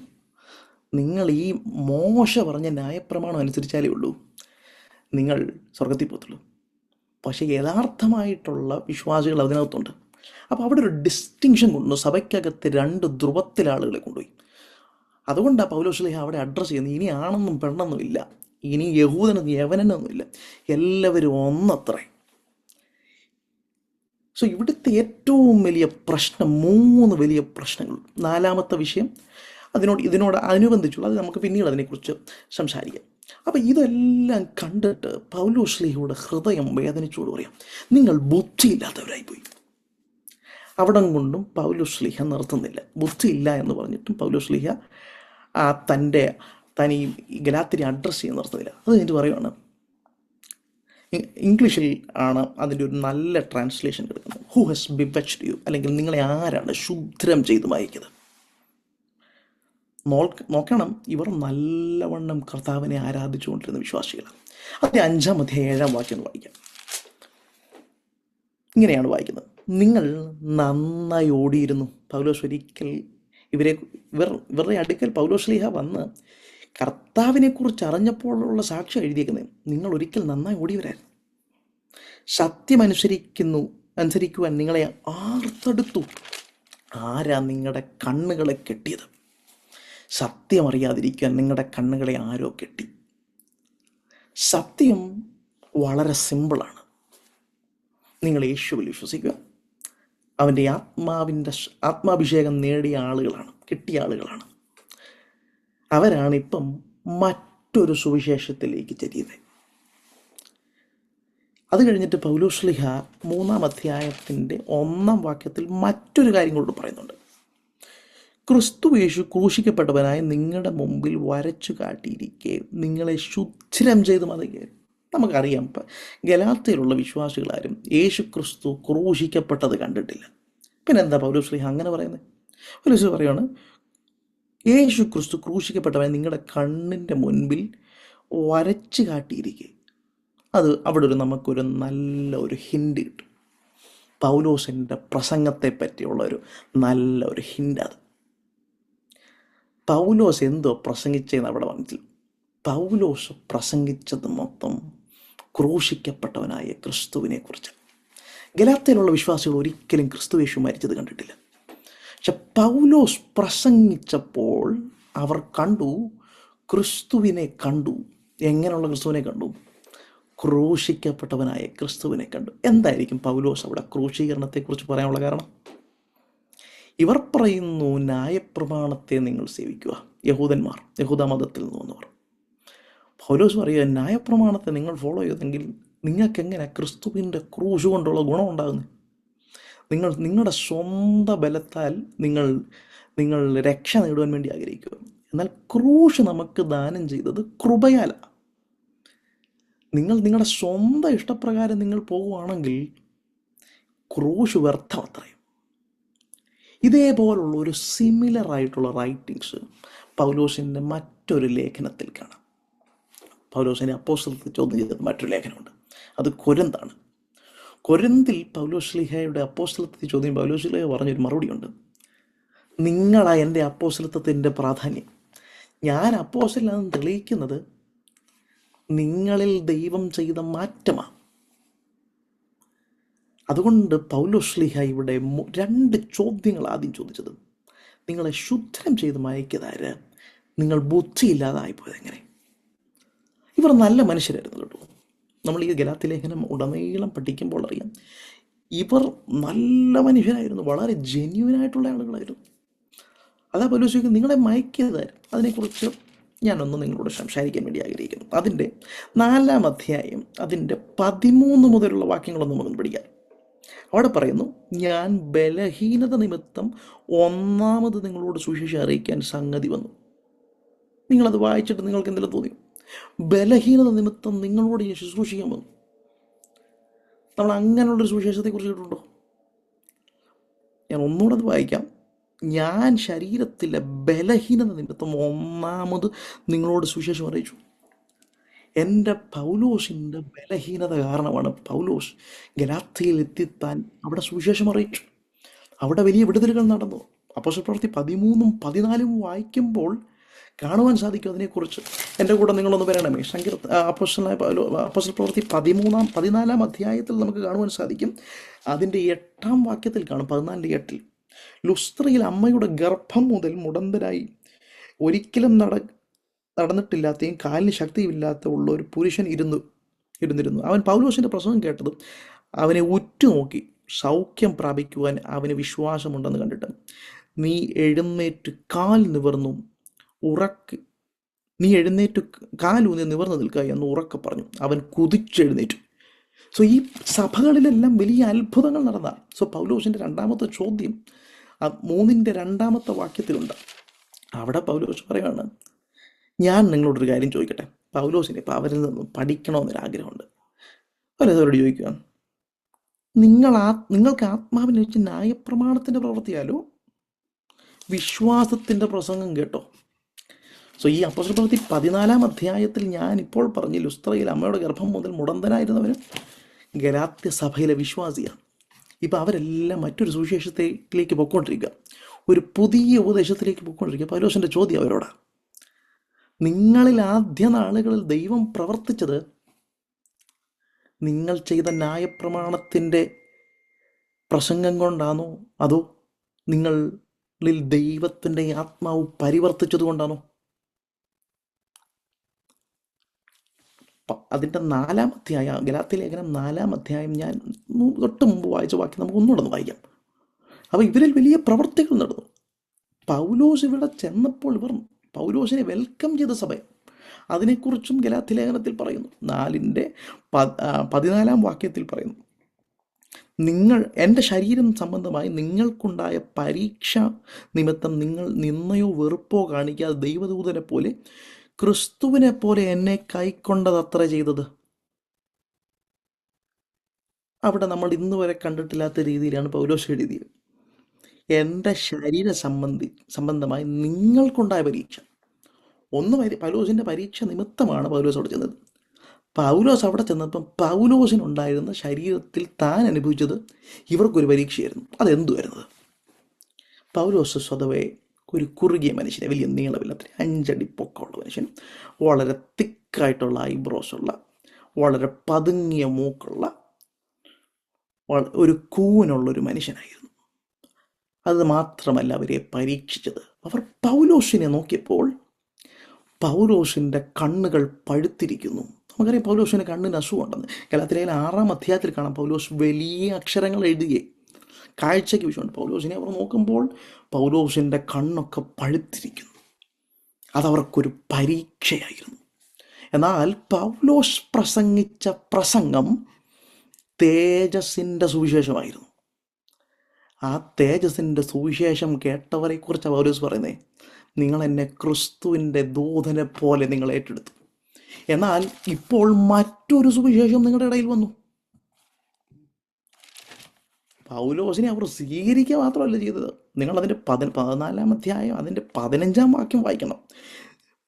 A: നിങ്ങൾ ഈ മോശ പറഞ്ഞ ന്യായപ്രമാണം അനുസരിച്ചാലേ ഉള്ളൂ നിങ്ങൾ സ്വർഗത്തിൽ പോകത്തുള്ളൂ. പക്ഷേ യഥാർത്ഥമായിട്ടുള്ള വിശ്വാസികൾ അതിനകത്തുണ്ട്. അപ്പോൾ അവിടെ ഒരു ഡിസ്റ്റിങ്ഷൻ കൊണ്ടുവന്നു. സഭയ്ക്കകത്ത് 2 ധ്രുവത്തിലെ ആളുകളെ കൊണ്ടുപോയി. അതുകൊണ്ടാണ് പൗലോസ്ലീഹ അവിടെ അഡ്രസ്സ് ചെയ്യുന്നത്, ഇനി ആണെന്നും പെണ്ണെന്നും ഇല്ല, ഇനി യഹൂദനെന്നും യവനനൊന്നുമില്ല, എല്ലാവരും ഒന്നത്രേ. സോ ഇവിടുത്തെ ഏറ്റവും വലിയ പ്രശ്നം, 3 വലിയ പ്രശ്നങ്ങൾ. 4-ാമത്തെ വിഷയം ഇതിനോട് അനുബന്ധിച്ചുള്ള, അത് നമുക്ക് പിന്നീട് അതിനെക്കുറിച്ച് സംസാരിക്കാം. അപ്പം ഇതെല്ലാം കണ്ടിട്ട് പൗലോസ്ലീഹയുടെ ഹൃദയം വേദനിച്ചോട് പറയാം, നിങ്ങൾ ബുദ്ധിയില്ലാത്തവരായിപ്പോയി. അവിടം കൊണ്ടും പൗലോസ്ലീഹ നിർത്തുന്നില്ല. ബുദ്ധിയില്ല എന്ന് പറഞ്ഞിട്ടും പൗലോസ്ലീഹ താൻ ഈ ഗലാത്യരെ അഡ്രസ്സ് ചെയ്യാൻ നിർത്തുന്നില്ല. അത് കഴിഞ്ഞിട്ട് പറയുവാണ്, ഇംഗ്ലീഷിൽ ആണ് അതിൻ്റെ ഒരു നല്ല ട്രാൻസ്ലേഷൻ കിടക്കുന്നത്, ഹു ഹാസ് ബിവെച്ച്ഡ് യു, അല്ലെങ്കിൽ നിങ്ങളെ ആരാണ് ശുദ്രം ചെയ്ത് മയക്കിയത്. നോക്കണം, ഇവർ നല്ലവണ്ണം കർത്താവിനെ ആരാധിച്ചുകൊണ്ടിരുന്ന വിശ്വാസികളാണ്. അതിൻ്റെ 5-ാം അധ്യായം 7-ാം വാക്യം വായിക്കാം. ഇങ്ങനെയാണ് വായിക്കുന്നത്, നിങ്ങൾ നന്നായി ഓടിയിരുന്നു. പൗലോസ് ഒരിക്കൽ ഇവരുടെ അടുക്കൽ പൗലോസ്ലീഹ വന്ന് കർത്താവിനെക്കുറിച്ച് അറിഞ്ഞപ്പോഴുള്ള സാക്ഷ്യം എഴുതിയേക്കുന്നത്, നിങ്ങൾ ഒരിക്കൽ നന്നായി ഓടിയവരായിരുന്നു, സത്യം അനുസരിക്കുവാൻ നിങ്ങളെ ആർത്തെടുത്തു. ആരാ നിങ്ങളുടെ കണ്ണുകളെ കെട്ടിയത്? സത്യം അറിയാതിരിക്കാൻ നിങ്ങളുടെ കണ്ണുകളെ ആരോ കെട്ടി. സത്യം വളരെ സിമ്പിളാണ്. നിങ്ങൾ യേശുവിൽ വിശ്വസിക്കുക, അവൻ്റെ ആത്മാഭിഷേകം നേടിയ ആളുകളാണ്, കിട്ടിയ ആളുകളാണ്. അവരാണ് ഇപ്പം മറ്റൊരു സുവിശേഷത്തിലേക്ക് ചെരിയത്. അത് കഴിഞ്ഞിട്ട് പൗലോസ്ലീഹ 3-ാം അധ്യായത്തിൻ്റെ 1-ാം വാക്യത്തിൽ മറ്റൊരു കാര്യം കൂടെ പറയുന്നുണ്ട്. ക്രിസ്തു യേശു ക്രൂശിക്കപ്പെട്ടവനായി നിങ്ങളുടെ മുമ്പിൽ വരച്ചു കാട്ടിയിരിക്കെ നിങ്ങളെ ശുദ്ധിരം ചെയ്ത് മതകയറി. നമുക്കറിയാം, ഗലാത്യയിലുള്ള വിശ്വാസികളാരും യേശു ക്രിസ്തു ക്രൂശിക്കപ്പെട്ടത് കണ്ടിട്ടില്ല. പിന്നെ എന്താ പൗലോസ്ലീഹ അങ്ങനെ പറയുന്നത്? പൗലോസ് പറയുകയാണ്, യേശു ക്രിസ്തു ക്രൂശിക്കപ്പെട്ടവനെ നിങ്ങളുടെ കണ്ണിൻ്റെ മുൻപിൽ വരച്ച് കാട്ടിയിരിക്കുക. അത് അവിടെ നമുക്കൊരു നല്ല ഒരു ഹിൻഡ് കിട്ടും. പൗലോസിൻ്റെ പ്രസംഗത്തെ പറ്റിയുള്ള ഒരു നല്ല ഒരു ഹിൻഡ്. അത് പൗലോസ് എന്തോ പ്രസംഗിച്ചതെന്ന് അവിടെ വന്നിട്ടില്ല. പൗലോസ് പ്രസംഗിച്ചത് മൊത്തം ക്രൂശിക്കപ്പെട്ടവനായ ക്രിസ്തുവിനെ കുറിച്ച്. ഗലാത്യയിലുള്ള വിശ്വാസികൾ ഒരിക്കലും ക്രിസ്തുയേശു മരിച്ചത് കണ്ടിട്ടില്ല. പക്ഷെ പൗലോസ് പ്രസംഗിച്ചപ്പോൾ അവർ കണ്ടു, ക്രിസ്തുവിനെ കണ്ടു. എങ്ങനെയുള്ള ക്രിസ്തുവിനെ കണ്ടു? ക്രൂശിക്കപ്പെട്ടവനായ ക്രിസ്തുവിനെ കണ്ടു. എന്തായിരിക്കും പൗലോസ് അവിടെ ക്രൂശീകരണത്തെക്കുറിച്ച് പറയാനുള്ള കാരണം? ഇവർ പറയുന്നു, ന്യായപ്രമാണത്തെ നിങ്ങൾ സേവിക്കുക. യഹൂദന്മാർ, യഹൂദ മതത്തിൽ നിന്ന് വന്നവർ. പൗലോസ് പറയുക, ന്യായപ്രമാണത്തെ നിങ്ങൾ ഫോളോ ചെയ്തെങ്കിൽ നിങ്ങൾക്കെങ്ങനെ ക്രിസ്തുവിൻ്റെ ക്രൂശ് കൊണ്ടുള്ള ഗുണം ഉണ്ടാകുന്നത്? നിങ്ങളുടെ സ്വന്തം ബലത്താൽ നിങ്ങൾ രക്ഷ നേടുവാൻ വേണ്ടി ആഗ്രഹിക്കുക. എന്നാൽ ക്രൂശ് നമുക്ക് ദാനം ചെയ്തത് കൃപയാല. നിങ്ങളുടെ സ്വന്തം ഇഷ്ടപ്രകാരം നിങ്ങൾ പോകുവാണെങ്കിൽ ക്രൂശ് വ്യർത്ഥം അത്രയും. ഇതേപോലുള്ള ഒരു സിമിലർ ആയിട്ടുള്ള റൈറ്റിങ്സ് പൗലോസിൻ്റെ മറ്റൊരു ലേഖനത്തിൽ കാണാം. പൗലോസിനെ അപ്പോസ്തലത്തിൽ ചോദ്യം ചെയ്തത് മറ്റൊരു ലേഖനമുണ്ട്. അത് കൊരിന്താണ്. കൊരിന്തിൽ പൗലോസ്ലീഹയുടെ അപ്പോസ്തലത്തിൽ ചോദ്യം പൗലോസ്ലീഹ പറഞ്ഞൊരു മറുപടിയുണ്ട്. നിങ്ങളാ എൻ്റെ അപ്പോസ്തലത്വത്തിൻ്റെ പ്രാധാന്യം. ഞാൻ അപ്പോസ്തലനാണെന്ന് തെളിയിക്കുന്നത് നിങ്ങളിൽ ദൈവം ചെയ്ത മാറ്റമാണ്. അതുകൊണ്ട് പൗലോസ്ലീഹ ഇവിടെ 2 ചോദ്യങ്ങൾ ആദ്യം ചോദിച്ചത്. നിങ്ങളെ ശുദ്ധം ചെയ്ത് മയക്കിയതാര്? നിങ്ങൾ ബുദ്ധിയില്ലാതായിപ്പോയത് എങ്ങനെ? ഇവർ നല്ല മനുഷ്യരായിരുന്നു കേട്ടോ. നമ്മൾ ഈ ഗലാത്യ ലേഖനം ഉടനീളം പഠിക്കുമ്പോൾ അറിയാം, ഇവർ നല്ല മനുഷ്യരായിരുന്നു, വളരെ ജെന്യുവനായിട്ടുള്ള ആളുകളായിരുന്നു. അതാ പൗലോസ് നിങ്ങളെ മയക്കിയതാര്? അതിനെക്കുറിച്ച് ഞാനൊന്ന് നിങ്ങളോട് സംസാരിക്കാൻ വേണ്ടി ആഗ്രഹിക്കുന്നു. അതിൻ്റെ 4-ാം അധ്യായം അതിൻ്റെ 13 മുതലുള്ള വാക്യങ്ങളൊന്നും നമുക്ക് പഠിക്കാം. അവിടെ പറയുന്നു, ഞാൻ ബലഹീനത നിമിത്തം ഒന്നാമത് നിങ്ങളോട് സുവിശേഷം അറിയിക്കാൻ സംഗതി വന്നു. നിങ്ങളത് വായിച്ചിട്ട് നിങ്ങൾക്ക് എന്തെങ്കിലും തോന്നിയോ? ബലഹീനത നിമിത്തം നിങ്ങളോട് ഞാൻ ശുശ്രൂഷിക്കാൻ വന്നു. നമ്മൾ അങ്ങനെയുള്ളൊരു സുവിശേഷത്തെക്കുറിച്ച് കേട്ടിട്ടുണ്ടോ? ഞാൻ ഒന്നുകൂടെ അത് വായിക്കാം. ഞാൻ ശരീരത്തിലെ ബലഹീനത നിമിത്തം ഒന്നാമത് നിങ്ങളോട് സുവിശേഷം അറിയിച്ചു. എൻ്റെ പൗലോസിൻ്റെ ബലഹീനത കാരണമാണ് പൗലോസ് ഗലാത്യയിൽ എത്തിത്താൻ അവിടെ സുവിശേഷം അറിയിച്ചു. അവിടെ വലിയ വിടുതലുകൾ നടന്നു. അപ്പോസ്തലപ്രവൃത്തി 13-14 വായിക്കുമ്പോൾ കാണുവാൻ സാധിക്കും അതിനെക്കുറിച്ച്. എൻ്റെ കൂടെ നിങ്ങളൊന്ന് വരണമേ. അപ്പോസ്തലപ്രവൃത്തി 14-ാം അധ്യായത്തിൽ നമുക്ക് കാണുവാൻ സാധിക്കും. അതിൻ്റെ 8-ാം വാക്യത്തിൽ കാണും, 14:8. ലുസ്ത്രയിൽ അമ്മയുടെ ഗർഭം മുതൽ മുടന്തരായി ഒരിക്കലും നടന്നിട്ടില്ലാത്തയും കാലിന് ശക്തിയില്ലാത്ത ഉള്ള ഒരു പുരുഷൻ ഇരുന്നിരുന്നു. അവൻ പൗലോസിൻ്റെ പ്രസംഗം കേട്ടതും അവനെ ഉറ്റുനോക്കി സൗഖ്യം പ്രാപിക്കുവാൻ അവന് വിശ്വാസമുണ്ടെന്ന് കണ്ടിട്ട്, നീ എഴുന്നേറ്റ് കാൽ കാലൂന്നി നിവർന്നു നിൽക്കുക എന്ന് ഉറക്കെ പറഞ്ഞു. അവൻ കുതിച്ചെഴുന്നേറ്റു. സോ ഈ സഭകളിലെല്ലാം വലിയ അത്ഭുതങ്ങൾ നടന്ന. സോ പൗലോസിൻ്റെ 2-ാമത്തെ ചോദ്യം 3-ന്റെ 2-ാമത്തെ വാക്യത്തിലുണ്ട്. അവിടെ പൗലോസ് പറയുകയാണ്, ഞാൻ നിങ്ങളോടൊരു കാര്യം ചോദിക്കട്ടെ. പൗലോസിനെ ഇപ്പം അവരിൽ നിന്ന് പഠിക്കണമെന്നൊരാഗ്രഹമുണ്ട്. അവരവരോട് ചോദിക്കുക, നിങ്ങൾക്ക് ആത്മാവിനെ വെച്ച് ന്യായപ്രമാണത്തിൻ്റെ പ്രവൃത്തിയാലോ വിശ്വാസത്തിൻ്റെ പ്രസംഗം കേട്ടോ? സോ ഈ അപ്പോസ്തലപ്രവൃത്തി 14-ാം അധ്യായത്തിൽ ഞാൻ ഇപ്പോൾ പറഞ്ഞ ലുസ്ത്രയിൽ അമ്മയുടെ ഗർഭം മുതൽ മുടന്തനായിരുന്നവരും ഗലാത്യ സഭയിലെ വിശ്വാസിയാണ്. ഇപ്പം അവരെല്ലാം മറ്റൊരു സുവിശേഷത്തിലേക്ക് പൊയ്ക്കൊണ്ടിരിക്കുക, ഒരു പുതിയ ഉപദേശത്തിലേക്ക് പൊയ്ക്കൊണ്ടിരിക്കുക. പൗലോസിൻ്റെ ചോദ്യം അവരോടാണ്, നിങ്ങളിൽ ആദ്യ നാളുകളിൽ ദൈവം പ്രവർത്തിച്ചത് നിങ്ങൾ ചെയ്ത ന്യായപ്രമാണത്തിൻ്റെ പ്രസംഗം കൊണ്ടാണോ, അതോ നിങ്ങളിൽ ദൈവത്തിൻ്റെ ആത്മാവ് പരിവർത്തിച്ചത് കൊണ്ടാണോ? അതിൻ്റെ 4-ാം അധ്യായം, ഗലാത്യ ലേഖനം 4-ാം അധ്യായം ഞാൻ തൊട്ട് മുമ്പ് വായിച്ച വാക്യം നമുക്ക് ഒന്നുകൂടെ വായിക്കാം. അപ്പോൾ ഇവരിൽ വലിയ പ്രവർത്തികൾ നടന്നു. പൗലോസ് ഇവിടെ ചെന്നപ്പോൾ ഇവർ പൗലോസിനെ വെൽക്കം ചെയ്ത സഭ, അതിനെക്കുറിച്ചും ഗലാത്യ ലേഖനത്തിൽ പറയുന്നു. 4-ന്റെ 14-ാം വാക്യത്തിൽ പറയുന്നു, എൻ്റെ ശരീരം സംബന്ധമായി നിങ്ങൾക്കുണ്ടായ പരീക്ഷ നിമിത്തം നിങ്ങൾ നിന്നയോ വെറുപ്പോ കാണിക്കാതെ ദൈവദൂതനെ പോലെ ക്രിസ്തുവിനെ പോലെ എന്നെ കൈക്കൊണ്ടതത്ര ചെയ്തത്. അവിടെ നമ്മൾ ഇന്ന് വരെ കണ്ടിട്ടില്ലാത്ത രീതിയിലാണ് പൗലോസ് എഴുതിയത്. എൻ്റെ സംബന്ധമായി നിങ്ങൾക്കുണ്ടായ പരീക്ഷ. പൗലോസിൻ്റെ പരീക്ഷ നിമിത്തമാണ് പൗലോസ് അവിടെ ചെന്നത്. പൗലോസ് അവിടെ ചെന്നപ്പം പൗലോസിനുണ്ടായിരുന്ന ശരീരത്തിൽ താൻ അനുഭവിച്ചത് ഇവർക്കൊരു പരീക്ഷയായിരുന്നു. അതെന്തുവായിരുന്നത്? പൗലോസ് സ്വതവേ ഒരു കുറുകിയ മനുഷ്യനെ, വലിയ നീളമില്ലാത്ത 5 അടി പൊക്കമുള്ള മനുഷ്യൻ, വളരെ തിക്കായിട്ടുള്ള ഐബ്രോസ് ഉള്ള, വളരെ പതുങ്ങിയ മൂക്കുള്ള, ഒരു കൂനുള്ളൊരു മനുഷ്യനായിരുന്നു. അത് മാത്രമല്ല അവരെ പരീക്ഷിച്ചത്. അവർ പൗലോസിനെ നോക്കിയപ്പോൾ പൗലോസിൻ്റെ കണ്ണുകൾ പഴുത്തിരിക്കുന്നു. നമുക്കറിയാം പൗലോസിന് കണ്ണിന് അസുഖമുണ്ടെന്ന്. ഗലാത്യയിലെ 6-ാം അധ്യായത്തിൽ കാണാം പൗലോസ് വലിയ അക്ഷരങ്ങൾ എഴുതുകയെ കാഴ്ചയ്ക്ക് വിഷയമുണ്ട്. പൗലോസിനെ അവർ നോക്കുമ്പോൾ പൗലോസിൻ്റെ കണ്ണൊക്കെ പഴുത്തിരിക്കുന്നു. അതവർക്കൊരു പരീക്ഷയായിരുന്നു. എന്നാൽ പൗലോസ് പ്രസംഗിച്ച പ്രസംഗം തേജസ്സിൻ്റെ സുവിശേഷമായിരുന്നു. ആ തേജസ്സിൻ്റെ സുവിശേഷം കേട്ടവരെക്കുറിച്ച് പൗലോസ് പറയുന്നത്, നിങ്ങൾ എന്നെ ക്രിസ്തുവിൻ്റെ ദൂതനെ പോലെ നിങ്ങൾ ഏറ്റെടുത്തു. എന്നാൽ ഇപ്പോൾ മറ്റൊരു സുവിശേഷം നിങ്ങളുടെ ഇടയിൽ വന്നു. പൗലോസിനെ അവർ സ്വീകരിക്കുക മാത്രമല്ല ചെയ്തത്. നിങ്ങളതിൻ്റെ 14-ാം അധ്യായം അതിൻ്റെ 15-ാം വാക്യം വായിക്കണം.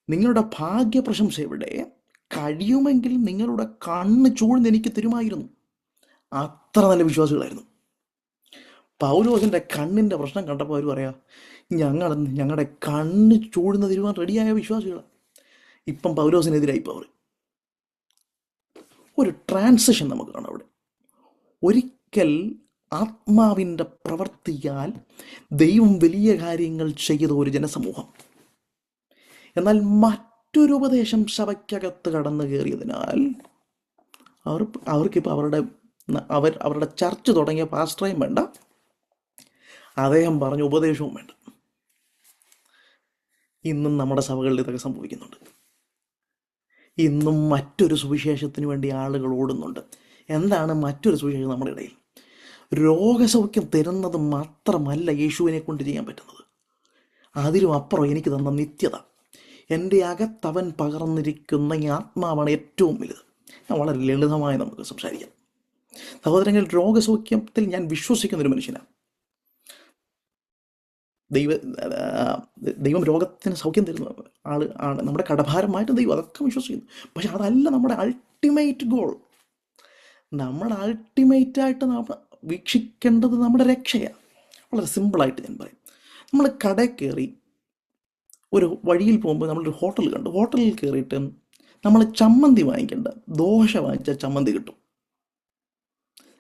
A: നിങ്ങളുടെ ഭാഗ്യപ്രശംസ എവിടെ? കഴിയുമെങ്കിൽ നിങ്ങളുടെ കണ്ണ് ചൂഴ്ന്ന് എനിക്ക് തരുമായിരുന്നു. അത്ര നല്ല വിശ്വാസികളായിരുന്നു. പൗലോസിൻ്റെ കണ്ണിൻ്റെ പ്രശ്നം കണ്ടപ്പോൾ അവർ പറയാ, ഞങ്ങളുടെ കണ്ണ് ചൂഴ്ന്ന് തരുവാൻ റെഡിയായ വിശ്വാസികളാണ്. ഇപ്പം പൗലോസിനെതിരായി പവർ. ഒരു ട്രാൻസിഷൻ നമുക്ക് കാണാം അവിടെ. ഒരിക്കൽ ആത്മാവിൻ്റെ പ്രവർത്തിയാൽ ദൈവം വലിയ കാര്യങ്ങൾ ചെയ്ത ഒരു ജനസമൂഹം, എന്നാൽ മറ്റൊരു ഉപദേശം സഭയ്ക്കകത്ത് കടന്നു കയറിയതിനാൽ അവർക്കിപ്പോൾ അവരുടെ ചർച്ച് തുടങ്ങിയ പാസ്റ്ററേയും വേണ്ട, അദ്ദേഹം പറഞ്ഞ ഉപദേശവും വേണ്ട. ഇന്നും നമ്മുടെ സഭകളിൽ ഇതൊക്കെ സംഭവിക്കുന്നുണ്ട്. ഇന്നും മറ്റൊരു സുവിശേഷത്തിന് വേണ്ടി ആളുകൾ ഓടുന്നുണ്ട്. എന്താണ് മറ്റൊരു സുവിശേഷം? നമ്മുടെ ഇടയിൽ രോഗസൗഖ്യം തരുന്നത് മാത്രമല്ല യേശുവിനെ കൊണ്ട് ചെയ്യാൻ പറ്റുന്നത്. അതിലും അപ്പുറം എനിക്ക് തന്ന നിത്യത, എൻ്റെ അകത്തവൻ പകർന്നിരിക്കുന്ന ഈ ആത്മാവാണ് ഏറ്റവും വലുത്. ഞാൻ വളരെ ലളിതമായി നമുക്ക് സംസാരിക്കാം. സഹോദരങ്ങൾ, രോഗസൗഖ്യത്തിൽ ഞാൻ വിശ്വസിക്കുന്നൊരു മനുഷ്യനാണ്. ദൈവം രോഗത്തിന് സൗഖ്യം തരുന്ന ആണ് നമ്മുടെ കടഭാരമായിട്ട് ദൈവം, അതൊക്കെ വിശ്വസിക്കുന്നു. പക്ഷെ അതല്ല നമ്മുടെ അൾട്ടിമേറ്റ് ഗോൾ. നമ്മുടെ അൾട്ടിമേറ്റായിട്ട് നമ്മൾ വീക്ഷിക്കേണ്ടത് നമ്മുടെ രക്ഷയാണ്. വളരെ സിമ്പിളായിട്ട് ഞാൻ പറയും. നമ്മൾ കടയിൽ കയറി ഒരു വഴിയിൽ പോകുമ്പോൾ നമ്മളൊരു ഹോട്ടൽ കണ്ടു. ഹോട്ടലിൽ കയറിയിട്ട് നമ്മൾ ചമ്മന്തി വാങ്ങിക്കേണ്ട, ദോശ വാങ്ങിച്ചാൽ ചമ്മന്തി കിട്ടും.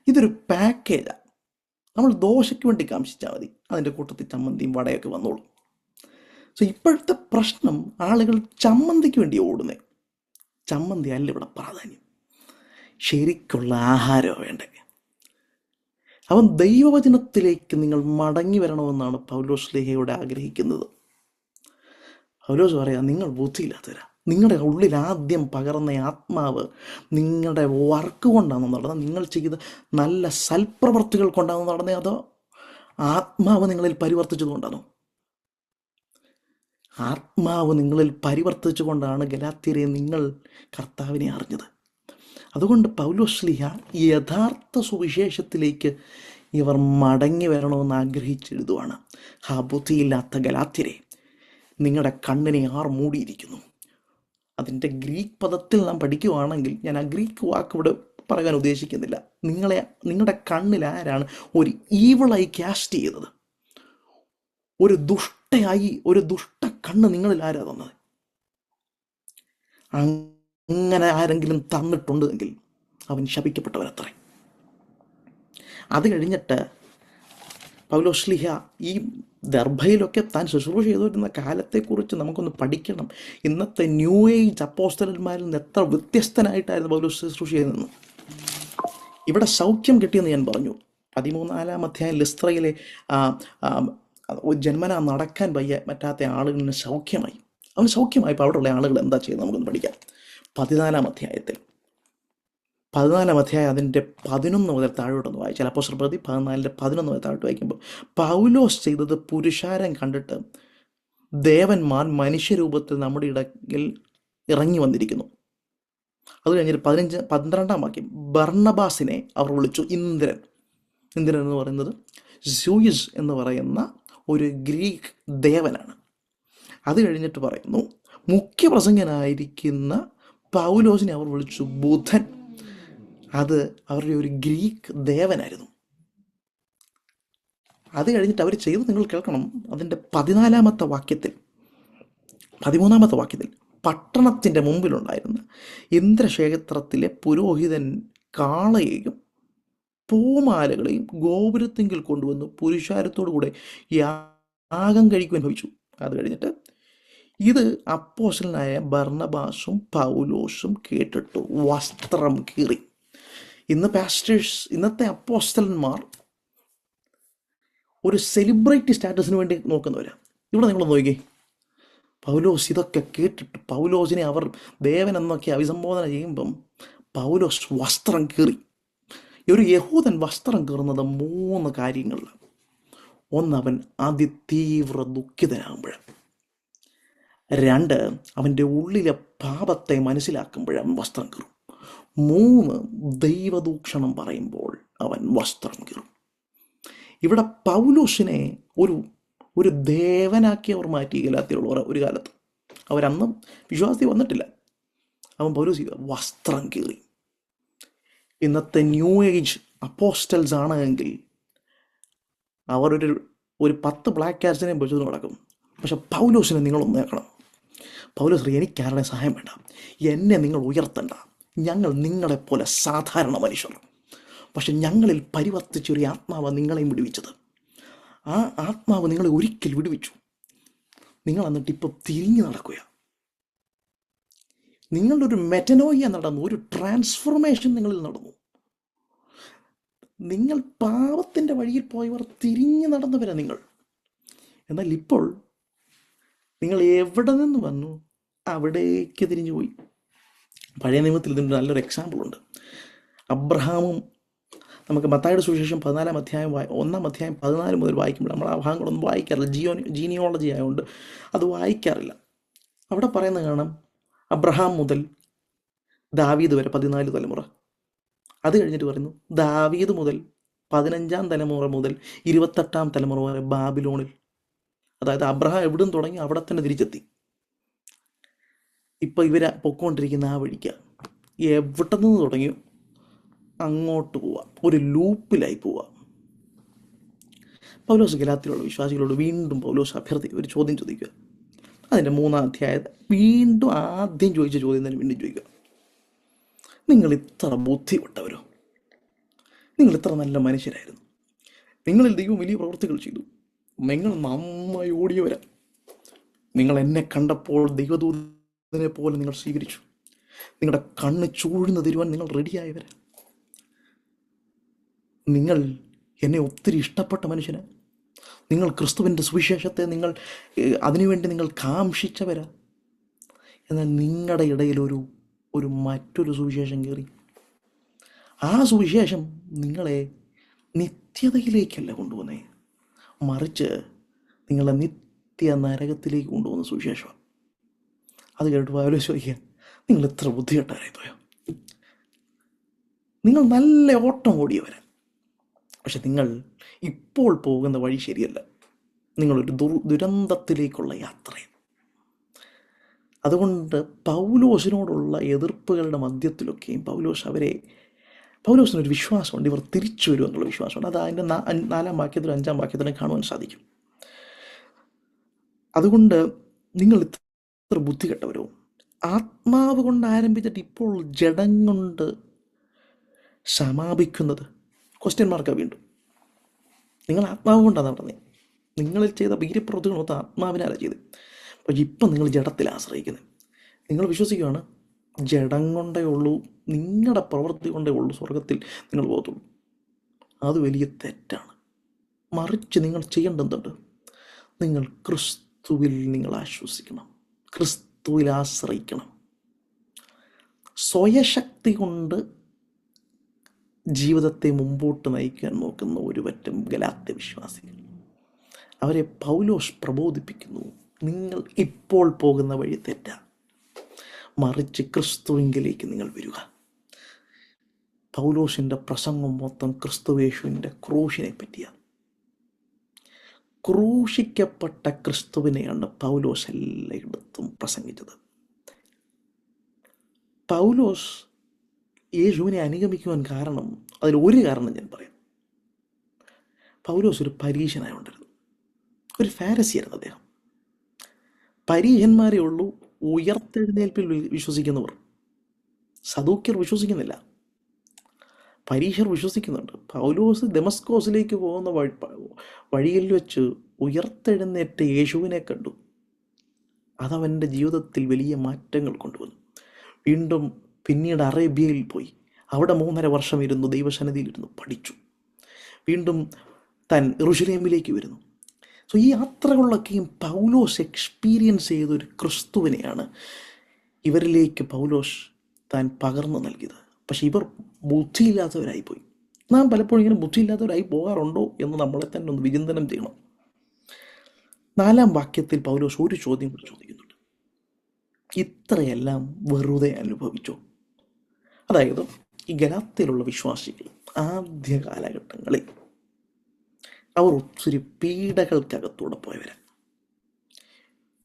A: ഇതൊരു പാക്കേജാണ്. നമ്മൾ ദോശയ്ക്ക് വേണ്ടി കാംക്ഷിച്ചാൽ മതി, അതിൻ്റെ കൂട്ടത്തിൽ ചമ്മന്തിയും വടയൊക്കെ വന്നോളും. സോ ഇപ്പോഴത്തെ പ്രശ്നം, ആളുകൾ ചമ്മന്തിക്ക് വേണ്ടി ഓടുന്നേ. ചമ്മന്തി അല്ല ഇവിടെ പ്രാധാന്യം, ശരിക്കുള്ള ആഹാരമാണ് വേണ്ടത്. അവൻ ദൈവവചനത്തിലേക്ക് നിങ്ങൾ മടങ്ങി വരണമെന്നാണ് പൗലോസ് ശ്ലീഹയോട് ആഗ്രഹിക്കുന്നത്. പൗലോസ് പറയാം, നിങ്ങൾ ബുദ്ധിയില്ലാത്തവരാ. നിങ്ങളുടെ ഉള്ളിൽ ആദ്യം പകർന്ന ആത്മാവ് നിങ്ങളുടെ വർക്ക് കൊണ്ടാണ് നടന്നത്, നിങ്ങൾ ചെയ്ത നല്ല സൽപ്രവർത്തികൾ കൊണ്ടാണ് നടന്നത്, അതോ ആത്മാവ് നിങ്ങളിൽ പരിവർത്തിച്ചത് കൊണ്ടാണോ? ആത്മാവ് നിങ്ങളിൽ പരിവർത്തിച്ചു കൊണ്ടാണ് ഗലാത്യരെ നിങ്ങൾ കർത്താവിനെ അറിഞ്ഞത്. അതുകൊണ്ട് പൗലോസ് ശ്ലീഹ യഥാർത്ഥ സുവിശേഷത്തിലേക്ക് ഇവർ മടങ്ങി വരണമെന്ന് ആഗ്രഹിച്ചെഴുതുവാണ്. ഹാ ബുദ്ധിയില്ലാത്ത ഗലാത്യരെ, നിങ്ങളുടെ കണ്ണിനെ ആർ മൂടിയിരിക്കുന്നു. അതിൻ്റെ ഗ്രീക്ക് പദത്തിൽ നാം പഠിക്കുകയാണെങ്കിൽ, ഞാൻ ആ ഗ്രീക്ക് വാക്ക് ഇവിടെ പറയാൻ ഉദ്ദേശിക്കുന്നില്ല. നിങ്ങളുടെ കണ്ണിൽ ആരാണ് ഒരു ഈവിളായി കാസ്റ്റ് ചെയ്തത്? ഒരു ദുഷ്ട കണ്ണ് നിങ്ങളിൽ ആരാ തന്നത്? അങ്ങനെ ആരെങ്കിലും തന്നിട്ടുണ്ടെങ്കിൽ അവൻ ശപിക്കപ്പെട്ടവനത്രേ. അത് കഴിഞ്ഞിട്ട് പൗലോസ് ശ്ലീഹ ഈ ദർഭയിലൊക്കെ താൻ ശുശ്രൂഷ ചെയ്തുവരുന്ന കാലത്തെക്കുറിച്ച് നമുക്കൊന്ന് പഠിക്കണം. ഇന്നത്തെ ന്യൂ ഏജ് അപ്പോസ്തലന്മാരിൽ നിന്ന് എത്ര വ്യത്യസ്തനായിട്ടായിരുന്നു പൗലോസ് ശുശ്രൂഷ ചെയ്തതെന്ന്. ഇവിടെ സൗഖ്യം കിട്ടിയെന്ന് ഞാൻ പറഞ്ഞു. 13-ാം അധ്യായം ലിസ്ത്രയിലെ ജന്മന നടക്കാൻ പറ്റാത്ത ആളുകളിന് സൗഖ്യമായി. അവന് സൗഖ്യമായപ്പോൾ അവിടെയുള്ള ആളുകൾ എന്താ ചെയ്യുന്നത് നമുക്കൊന്ന് പഠിക്കാം. 14-ാം അധ്യായത്തിൽ 14-ാം അധ്യായം അതിൻ്റെ 11 മുതൽ താഴോട്ടൊന്ന് വായിച്ചാൽ, അപ്പോസ്തല പ്രവൃത്തി 14-11 മുതൽ താഴോട്ട് വായിക്കുമ്പോൾ പൗലോസ് ചെയ്തത് പുരുഷാരം കണ്ടിട്ട് ദേവന്മാർ മനുഷ്യരൂപത്തിൽ നമ്മുടെ ഇടയിൽ ഇറങ്ങി വന്നിരിക്കുന്നു. അത് കഴിഞ്ഞിട്ട് 12-ാം വാക്യം, ബർണബാസിനെ അവർ വിളിച്ചു ഇന്ദ്രൻ. ഇന്ദ്രൻ എന്ന് പറയുന്നത് സൂയിസ് എന്ന് പറയുന്ന ഒരു ഗ്രീക്ക് ദേവനാണ്. അത് കഴിഞ്ഞിട്ട് പറയുന്നു, മുഖ്യപ്രസംഗനായിരിക്കുന്ന പൗലോസിനെ അവർ വിളിച്ചു ബുധൻ. അത് അവരുടെ ഒരു ഗ്രീക്ക് ദേവനായിരുന്നു. അത് കഴിഞ്ഞിട്ട് അവർ ചെയ്ത് നിങ്ങൾ കേൾക്കണം. അതിൻ്റെ 14-ാമത്തെ വാക്യത്തിൽ 13-ാമത്തെ വാക്യത്തിൽ പട്ടണത്തിൻ്റെ മുമ്പിലുണ്ടായിരുന്ന ഇന്ദ്രക്ഷേത്രത്തിലെ പുരോഹിതൻ കാളയെയും പൂമാലകളെയും ഗോപുരത്തിങ്കിൽ കൊണ്ടുവന്ന് പുരുഷാരത്തോടു കൂടെ യാഗം കഴിക്കുവാൻ ഭവിച്ചു. അത് കഴിഞ്ഞിട്ട് ഇത് അപ്പോസ്റ്റലനായ ബർന്നബാസും പൗലോസും കേട്ടിട്ടു വസ്ത്രം കീറി. ഇന്ന് പാസ്റ്റേഴ്സ്, ഇന്നത്തെ അപ്പോസ്റ്റലന്മാർ ഒരു സെലിബ്രിറ്റി സ്റ്റാറ്റസിന് വേണ്ടി നോക്കുന്നവരാ. ഇവിടെ നിങ്ങൾ നോക്കിക്കേ, പൗലോസ് ഇതൊക്കെ കേട്ടിട്ട് പൗലോസിനെ അവർ ദേവൻ എന്നൊക്കെ അഭിസംബോധന ചെയ്യുമ്പം പൗലോസ് വസ്ത്രം കീറി. ഒരു യഹൂദൻ വസ്ത്രം കീറുന്നത് 3 കാര്യങ്ങളിലാണ്. ഒന്ന്, അവൻ അതിതീവ്ര ദുഃഖിതനാകുമ്പോഴാണ്. 2, അവൻ്റെ ഉള്ളിലെ പാപത്തെ മനസ്സിലാക്കുമ്പോഴവൻ വസ്ത്രം കീറും. 3, ദൈവദൂഷണം പറയുമ്പോൾ അവൻ വസ്ത്രം കീറും. ഇവിടെ പൗലോസിനെ ഒരു ദേവനാക്കി അവർ മാറ്റി ഗലാത്യയിലുള്ളവർ ഒരു കാലത്ത്. അവരന്ന് വിശ്വാസത്തിൽ വന്നിട്ടില്ല. അവൻ പൗലോസ് വസ്ത്രം കീറി. ഇന്നത്തെ ന്യൂ ഏജ് അപ്പോസ്റ്റൽസ് ആണെങ്കിൽ അവർ ഒരു 10 ബ്ലാക്ക് കാറ്റ്സിനെയും വെച്ചത് നടക്കും. പക്ഷെ പൗലോസിനെ നിങ്ങളൊന്ന് കേൾക്കണം. പൗലോസ്, എനിക്കാരുടെ സഹായം വേണ്ട, എന്നെ നിങ്ങൾ ഉയർത്തണ്ട, ഞങ്ങൾ നിങ്ങളെപ്പോലെ സാധാരണ മനുഷ്യർ. പക്ഷെ ഞങ്ങളിൽ പരിവർത്തിച്ചൊരു ആത്മാവ് നിങ്ങളെയും വിടുവിച്ചത്. ആ ആത്മാവ് നിങ്ങളെ ഒരിക്കൽ വിടുവിച്ചു. നിങ്ങൾ എന്നിട്ട് ഇപ്പം തിരിഞ്ഞു നടക്കുക. നിങ്ങളുടെ ഒരു മെറ്റനോയ നടന്നു, ഒരു ട്രാൻസ്ഫോർമേഷൻ നിങ്ങളിൽ നടന്നു. നിങ്ങൾ പാപത്തിൻ്റെ വഴിയിൽ പോയവർ തിരിഞ്ഞു നടന്നവരാ നിങ്ങൾ. എന്നാൽ ഇപ്പോൾ നിങ്ങൾ എവിടെ നിന്ന് വന്നു അവിടേക്ക് തിരിഞ്ഞു പോയി. പഴയ നിയമത്തിൽ ഇതിൻ്റെ നല്ലൊരു എക്സാമ്പിളുണ്ട്. അബ്രഹാമും, നമുക്ക് മത്തായിയുടെ സുവിശേഷം 14-ാം അധ്യായം 1-ാം അധ്യായം 14 മുതൽ വായിക്കുമ്പോൾ നമ്മൾ ആ ഭാഗങ്ങളൊന്നും വായിക്കാറില്ല. ജീനിയോളജി ആയതുകൊണ്ട് അത് വായിക്കാറില്ല. അവിടെ പറയുന്നത് കാണാം, അബ്രഹാം മുതൽ ദാവീദ് വരെ 14 തലമുറ. അത് കഴിഞ്ഞിട്ട് പറയുന്നു, ദാവീദ് മുതൽ 15-ാം തലമുറ മുതൽ 28-ാം തലമുറ വരെ ബാബിലോണിൽ. അതായത് അബ്രഹാം എവിടും തുടങ്ങി അവിടെ തന്നെ തിരിച്ചെത്തി. ഇപ്പം ഇവർ പൊക്കോണ്ടിരിക്കുന്ന ആ വഴിക്ക് എവിടെ നിന്ന് തുടങ്ങിയോ അങ്ങോട്ട് പോവാം, ഒരു ലൂപ്പിലായി പോവാം. പൗലോസ് ഗലാത്യയിലുള്ള വിശ്വാസികളോട് വീണ്ടും പൗലോസ് ഒരു ചോദ്യം ചോദിക്കുക. അതിൻ്റെ 3-ാം അധ്യായത്തിൽ വീണ്ടും ആദ്യം ചോദിച്ച ചോദ്യം തന്നെ വീണ്ടും ചോദിക്കുക. നിങ്ങൾ ഇത്ര ബുദ്ധിപ്പെട്ടവരോ? നിങ്ങൾ ഇത്ര നല്ല മനുഷ്യരായിരുന്നു. നിങ്ങളിൽ ദൈവം വലിയ പ്രവൃത്തികൾ ചെയ്തു. നിങ്ങൾ നന്നായി ഓടിയവരാ. നിങ്ങൾ എന്നെ കണ്ടപ്പോൾ ദൈവദൂതനെ പോലെ നിങ്ങൾ സ്വീകരിച്ചു. നിങ്ങളുടെ കണ്ണ് ചൂഴ്ന്നു തരുവാൻ നിങ്ങൾ റെഡിയായവരാ. നിങ്ങൾ എന്നെ ഒത്തിരി ഇഷ്ടപ്പെട്ട മനുഷ്യന്. നിങ്ങൾ ക്രിസ്തുവിൻ്റെ സുവിശേഷത്തെ അതിനുവേണ്ടി നിങ്ങൾ കാംക്ഷിച്ചവരാ. എന്നാൽ നിങ്ങളുടെ ഇടയിൽ ഒരു മറ്റൊരു സുവിശേഷം കയറി. ആ സുവിശേഷം നിങ്ങളെ നിത്യതയിലേക്കല്ല കൊണ്ടുപോകുന്നേ, മറിച്ച് നിങ്ങളെ നിത്യ നരകത്തിലേക്ക് കൊണ്ടുപോകുന്ന സുവിശേഷമാണ്. അത് കേട്ട് പൗലോസ് ചോദിക്കുക, നിങ്ങൾ എത്ര ബുദ്ധികെട്ടവരായി പോയോ? നിങ്ങൾ നല്ല ഓട്ടം ഓടിയവരാ, പക്ഷെ നിങ്ങൾ ഇപ്പോൾ പോകുന്ന വഴി ശരിയല്ല. നിങ്ങളൊരു ദുരന്തത്തിലേക്കുള്ള യാത്രയാണ്. അതുകൊണ്ട് പൗലോസിനോടുള്ള എതിർപ്പുകളുടെ മധ്യത്തിലൊക്കെയും പൗലോസിനൊരു വിശ്വാസമുണ്ട്, ഇവർ തിരിച്ചു വരും എന്നുള്ള വിശ്വാസമുണ്ട്. അത് അതിൻ്റെ 4-ാം വാക്യത്തിലും 5-ാം വാക്യത്തിലും കാണുവാൻ സാധിക്കും. അതുകൊണ്ട് നിങ്ങൾ ഇത്ര ബുദ്ധി കെട്ടവരോ? ആത്മാവ് കൊണ്ട് ആരംഭിച്ചിട്ട് ഇപ്പോൾ ജഡം കൊണ്ട് സമാപിക്കുന്നത് ക്വസ്റ്റ്യൻ മാർക്കാണ്. വീണ്ടും നിങ്ങൾ ആത്മാവ് കൊണ്ടാണ് നടന്നത്. നിങ്ങളിൽ ചെയ്ത വീര്യപ്രവൃത്തികളൊന്നും ആത്മാവിനല്ല ചെയ്ത്. പക്ഷെ ഇപ്പം നിങ്ങൾ ജഡത്തിൽ ആശ്രയിക്കുന്നത്. നിങ്ങൾ വിശ്വസിക്കുകയാണ് ജഡം കൊണ്ടേ ഉള്ളൂ, നിങ്ങളുടെ പ്രവൃത്തി കൊണ്ടേ ഉള്ളൂ സ്വർഗത്തിൽ നിങ്ങൾ പോകത്തുള്ളൂ. അത് വലിയ തെറ്റാണ്. മറിച്ച് നിങ്ങൾ ചെയ്യേണ്ടതുണ്ട്, നിങ്ങൾ ക്രിസ്തുവിൽ നിങ്ങൾ ആശ്വസിക്കണം, ക്രിസ്തുവിൽ ആശ്രയിക്കണം. സ്വയശക്തി കൊണ്ട് ജീവിതത്തെ മുമ്പോട്ട് നയിക്കാൻ നോക്കുന്ന ഒരു പറ്റം ഗലാത്യ വിശ്വാസികൾ, അവരെ പൗലോസ് പ്രബോധിപ്പിക്കുന്നു, നിങ്ങൾ ഇപ്പോൾ പോകുന്ന വഴി തെറ്റാ, മറിച്ച് ക്രിസ്തുവിങ്കിലേക്ക് നിങ്ങൾ വരിക. പൗലോസിൻ്റെ പ്രസംഗം മൊത്തം ക്രിസ്തുവേശുവിൻ്റെ ക്രൂശിനെ പറ്റിയാണ്. ക്രൂശിക്കപ്പെട്ട ക്രിസ്തുവിനെയാണ് പൗലോസ് എല്ലായിടത്തും പ്രസംഗിച്ചത്. പൗലോസ് യേശുവിനെ അനുഗമിക്കുവാൻ കാരണം, അതിലൊരു കാരണം ഞാൻ പറയാം. പൗലോസ് ഒരു പരീശനായുണ്ടായിരുന്നു, ഒരു ഫാരസിയായിരുന്നു അദ്ദേഹം. പരീശന്മാരേ ഉള്ളൂ ഉയർത്തെഴുന്നേൽപ്പിൽ വിശ്വസിക്കുന്നവർ. സദൂക്യർ വിശ്വസിക്കുന്നില്ല, പരീശർ വിശ്വസിക്കുന്നുണ്ട്. പൗലോസ് ദമസ്കോസിലേക്ക് പോകുന്ന വഴിയിൽ വെച്ച് ഉയർത്തെഴുന്നേറ്റ യേശുവിനെ കണ്ടു. അതവൻ്റെ ജീവിതത്തിൽ വലിയ മാറ്റങ്ങൾ കൊണ്ടുവന്നു. വീണ്ടും പിന്നീട് അറേബ്യയിൽ പോയി അവിടെ 3.5 വർഷം ഇരുന്നു, ദൈവസന്നിധിയിലിരുന്നു പഠിച്ചു. വീണ്ടും താൻ യെരൂശലേമിലേക്ക് വരുന്നു. സോ ഈ യാത്രകളിലൊക്കെയും പൗലോസ് എക്സ്പീരിയൻസ് ചെയ്തൊരു ക്രിസ്തുവിനെയാണ് ഇവരിലേക്ക് പൗലോസ് താൻ പകർന്നു നൽകിയത്. പക്ഷെ ഇവർ ബുദ്ധിയില്ലാത്തവരായിപ്പോയി. നാം പലപ്പോഴും ഇങ്ങനെ ബുദ്ധിയില്ലാത്തവരായി പോകാറുണ്ടോ എന്ന് നമ്മളെ തന്നെ ഒന്ന് വിചിന്തനം ചെയ്യണം. 4-ാം വാക്യത്തിൽ പൗലോസ് ഒരു ചോദ്യം കൂടി ചോദിക്കുന്നുണ്ട്. ഇത്രയെല്ലാം വെറുതെ അനുഭവിച്ചോ? അതായത് ഈ ഗലാത്യയിലുള്ള വിശ്വാസികൾ ആദ്യ കാലഘട്ടങ്ങളിൽ അവർ ഒത്തിരി പീഡകൾക്കകത്തൂടെ പോയവരാണ്.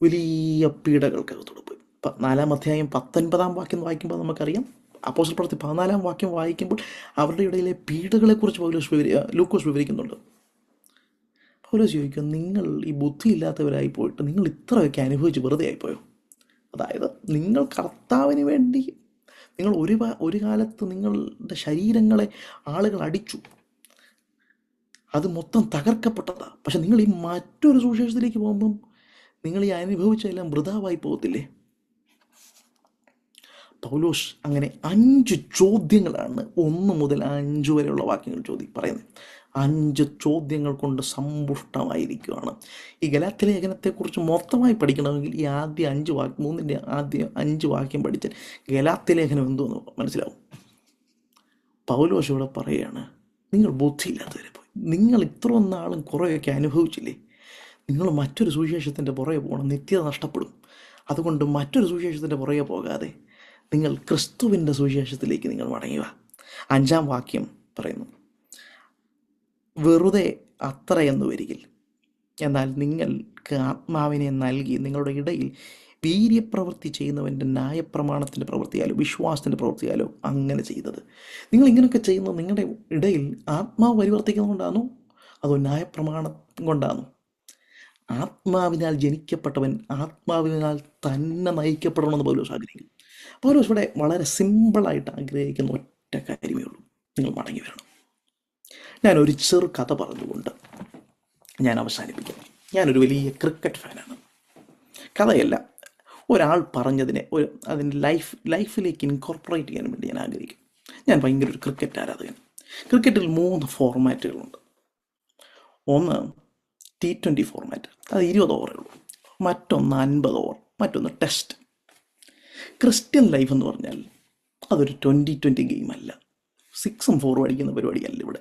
A: വലിയ പീഡകൾക്കകത്തൂടെ പോയി. 4-ാം അധ്യായം 19-ാം വാക്യം വായിക്കുമ്പോൾ നമുക്കറിയാം, അപ്പോസ്തല പ്രവൃത്തി 14-ാം വാക്യം വായിക്കുമ്പോൾ അവരുടെ ഇടയിലെ പീഡകളെക്കുറിച്ച് ലൂക്കോസ് വിവരിക്കുന്നുണ്ട്. പൗലോസ് ചോദിക്കുക, നിങ്ങൾ ഈ ബുദ്ധിയില്ലാത്തവരായി പോയിട്ട് നിങ്ങൾ ഇത്രയൊക്കെ അനുഭവിച്ച് വെറുതെ ആയിപ്പോയോ? അതായത് നിങ്ങൾ കർത്താവിന് വേണ്ടി നിങ്ങൾ ഒരു കാലത്ത് നിങ്ങളുടെ ശരീരങ്ങളെ ആളുകൾ അടിച്ചു, അത് മൊത്തം തകർക്കപ്പെട്ടതാ. പക്ഷെ നിങ്ങൾ ഈ മറ്റൊരു സുവിശേഷത്തിലേക്ക് പോകുമ്പം നിങ്ങൾ ഈ അനുഭവിച്ചെല്ലാം വൃഥാവായി പോകത്തില്ലേ? പൗലോസ് അങ്ങനെ 5 ചോദ്യങ്ങളാണ് 1 മുതൽ 5 വരെയുള്ള വാക്യങ്ങൾ പറയുന്നത്. 5 ചോദ്യങ്ങൾ കൊണ്ട് സമ്പുഷ്ടമായിരിക്കുകയാണ്. ഈ ഗലാത്യ ലേഖനത്തെക്കുറിച്ച് മൊത്തമായി പഠിക്കണമെങ്കിൽ ഈ ആദ്യ 3-ന്റെ ആദ്യ 5 വാക്യം പഠിച്ചാൽ ഗലാത്യ ലേഖനം എന്തോന്ന് മനസ്സിലാവും. പൗലോസ് ഇവിടെ പറയുകയാണ്, നിങ്ങൾ ബുദ്ധിയില്ലാത്തവരെ പോയി, നിങ്ങൾ ഇത്രയും നാളും കുറേയൊക്കെ അനുഭവിച്ചില്ലേ, നിങ്ങൾ മറ്റൊരു സുവിശേഷത്തിൻ്റെ പുറകെ പോകണം, നിത്യത നഷ്ടപ്പെടും. അതുകൊണ്ട് മറ്റൊരു സുവിശേഷത്തിൻ്റെ പുറകെ പോകാതെ നിങ്ങൾ ക്രിസ്തുവിൻ്റെ സുവിശേഷത്തിലേക്ക് നിങ്ങൾ മടങ്ങുക. 5-ാം വാക്യം പറയുന്നു, വെറുതെ അത്രയെന്ന് വരികിൽ, എന്നാൽ നിങ്ങൾക്ക് ആത്മാവിനെ നൽകി നിങ്ങളുടെ ഇടയിൽ വീര്യപ്രവൃത്തി ചെയ്യുന്നവൻ്റെ ന്യായപ്രമാണത്തിൻ്റെ പ്രവൃത്തിയാലോ വിശ്വാസത്തിൻ്റെ പ്രവൃത്തിയാലോ അങ്ങനെ ചെയ്തത്. നിങ്ങൾ ഇങ്ങനെയൊക്കെ ചെയ്യുന്നത് നിങ്ങളുടെ ഇടയിൽ ആത്മാവ് പരിവർത്തിക്കുന്നതുകൊണ്ടാണോ അതോ ന്യായപ്രമാണം കൊണ്ടാണോ? ആത്മാവിനാൽ ജനിക്കപ്പെട്ടവൻ ആത്മാവിനാൽ തന്നെ നയിക്കപ്പെടണമെന്ന് പൗലോസ് ആഗ്രഹിക്കുന്നു. പൗലോസ് ഇവിടെ വളരെ സിമ്പിളായിട്ട് ആഗ്രഹിക്കുന്ന ഒറ്റ കാര്യമേ ഉള്ളൂ, നിങ്ങൾ മടങ്ങി വരണം. ഞാനൊരു ചെറു കഥ പറഞ്ഞുകൊണ്ട് ഞാൻ അവസാനിപ്പിക്കാം. ഞാനൊരു വലിയ ക്രിക്കറ്റ് ഫാനാണ്. കഥയല്ല, ഒരാൾ പറഞ്ഞതിനെ അതിൻ്റെ ലൈഫിലേക്ക് ഇൻകോർപ്പറേറ്റ് ചെയ്യാൻ വേണ്ടി ഞാൻ ആഗ്രഹിക്കും. ഞാൻ ഭയങ്കര ഒരു ക്രിക്കറ്റ് ആരാധകൻ. ക്രിക്കറ്റിൽ 3 ഫോർമാറ്റുകളുണ്ട്. ഒന്ന് T20 ഫോർമാറ്റ്, അത് 20 ഓവറേ ഉള്ളൂ. മറ്റൊന്ന് 50 ഓവർ, മറ്റൊന്ന് ടെസ്റ്റ്. ക്രിസ്ത്യൻ ലൈഫ് എന്ന് പറഞ്ഞാൽ അതൊരു 20-20 ഗെയിം അല്ല, 6ഉം 4ഉം അടിക്കുന്ന പരിപാടിയല്ല ഇവിടെ.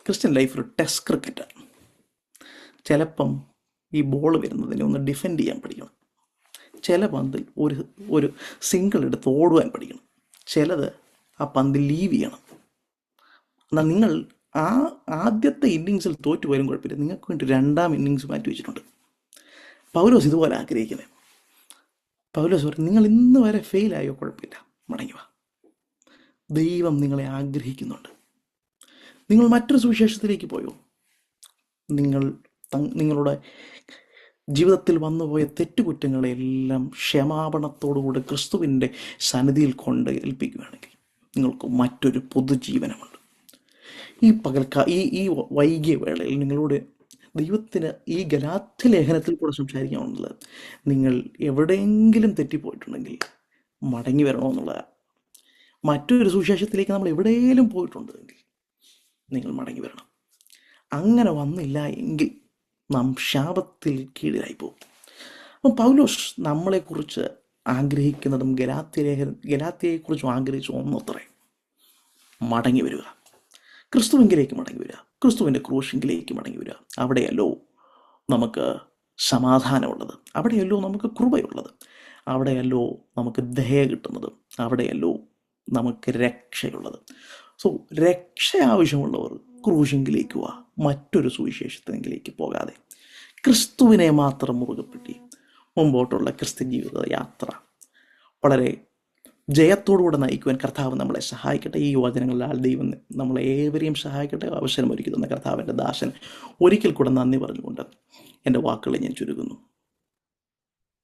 A: ക്രിസ്ത്യൻ ലൈഫ് ഒരു ടെസ്റ്റ് ക്രിക്കറ്റാണ്. ചിലപ്പം ഈ ബോൾ വരുന്നതിനെ ഒന്ന് ഡിഫെൻഡ് ചെയ്യാൻ പഠിക്കണം, ചില പന്തിൽ ഒരു സിംഗിൾ എടുത്ത് ഓടുവാൻ പഠിക്കണം, ചിലത് ആ പന്ത് ലീവ് ചെയ്യണം. എന്നാൽ നിങ്ങൾ ആദ്യത്തെ ഇന്നിങ്സിൽ തോറ്റു പോയാലും കുഴപ്പമില്ല, നിങ്ങൾക്ക് വേണ്ടി 2ാം ഇന്നിങ്സ് മാറ്റി വെച്ചിട്ടുണ്ട്. പൗലോസ് ഇതുപോലെ ആഗ്രഹിക്കുന്നത്. പൗലോസ് പറയും, നിങ്ങൾ ഇന്ന് വരെ ഫെയിലായോ കുഴപ്പമില്ല, മടങ്ങി വാ, ദൈവം നിങ്ങളെ ആഗ്രഹിക്കുന്നുണ്ട്. നിങ്ങൾ മറ്റൊരു സുവിശേഷത്തിലേക്ക് പോയോ, നിങ്ങളുടെ ജീവിതത്തിൽ വന്നുപോയ തെറ്റുകുറ്റങ്ങളെല്ലാം ക്ഷമാപണത്തോടുകൂടി ക്രിസ്തുവിൻ്റെ സന്നിധിയിൽ കൊണ്ട് ഏൽപ്പിക്കുകയാണെങ്കിൽ നിങ്ങൾക്ക് മറ്റൊരു പൊതുജീവനമുണ്ട്. ഈ വൈകിയ വേളയിൽ നിങ്ങളോട് ദൈവത്തിന് ഈ ഗലാത്യ ലേഖനത്തിൽ കൂടെ സംസാരിക്കാമെന്നുള്ളത്, നിങ്ങൾ എവിടെയെങ്കിലും തെറ്റിപ്പോയിട്ടുണ്ടെങ്കിൽ മടങ്ങി വരണമെന്നുള്ളതാണ്. മറ്റൊരു സുവിശേഷത്തിലേക്ക് നമ്മൾ എവിടെയെങ്കിലും പോയിട്ടുണ്ടെങ്കിൽ നിങ്ങൾ മടങ്ങി വരണം. അങ്ങനെ വന്നില്ല എങ്കിൽ നാം ശാപത്തിൽ കീഴിലായി പോകും. അപ്പം പൗലോസ് നമ്മളെക്കുറിച്ച് ആഗ്രഹിക്കുന്നതും ഗലാത്യയെക്കുറിച്ചും ആഗ്രഹിച്ചു ഒന്നത്രേ, മടങ്ങി വരിക, ക്രിസ്തുവിലേക്ക് മടങ്ങി വരിക, ക്രിസ്തുവിൻ്റെ ക്രൂശിലേക്ക് മടങ്ങി വരിക. അവിടെയല്ലോ നമുക്ക് സമാധാനമുള്ളത്, അവിടെയല്ലോ നമുക്ക് കൃപയുള്ളത്, അവിടെയല്ലോ നമുക്ക് ദയ കിട്ടുന്നത്, അവിടെയല്ലോ നമുക്ക് രക്ഷയുള്ളത്. സോ രക്ഷ ആവശ്യമുള്ളവർ ക്രൂശിലേക്ക് വാ, മറ്റൊരു സുവിശേഷത്തിലേക്ക് പോകാതെ ക്രിസ്തുവിനെ മാത്രം മുറുകെ പറ്റി മുമ്പോട്ടുള്ള ക്രിസ്ത്യ ജീവിത യാത്ര വളരെ ജയത്തോടുകൂടെ നയിക്കുവാൻ കർത്താവ് നമ്മളെ സഹായിക്കട്ടെ. ഈ വചനങ്ങളാൽ ദൈവം നമ്മളെ ഏവരെയും സഹായിക്കട്ടെ. അവസരം ഒരുക്കി തന്ന കർത്താവിൻ്റെ ദാസൻ ഒരിക്കൽ കൂടെ നന്ദി പറഞ്ഞുകൊണ്ട് എൻ്റെ വാക്കുകളെ ഞാൻ ചുരുക്കുന്നു.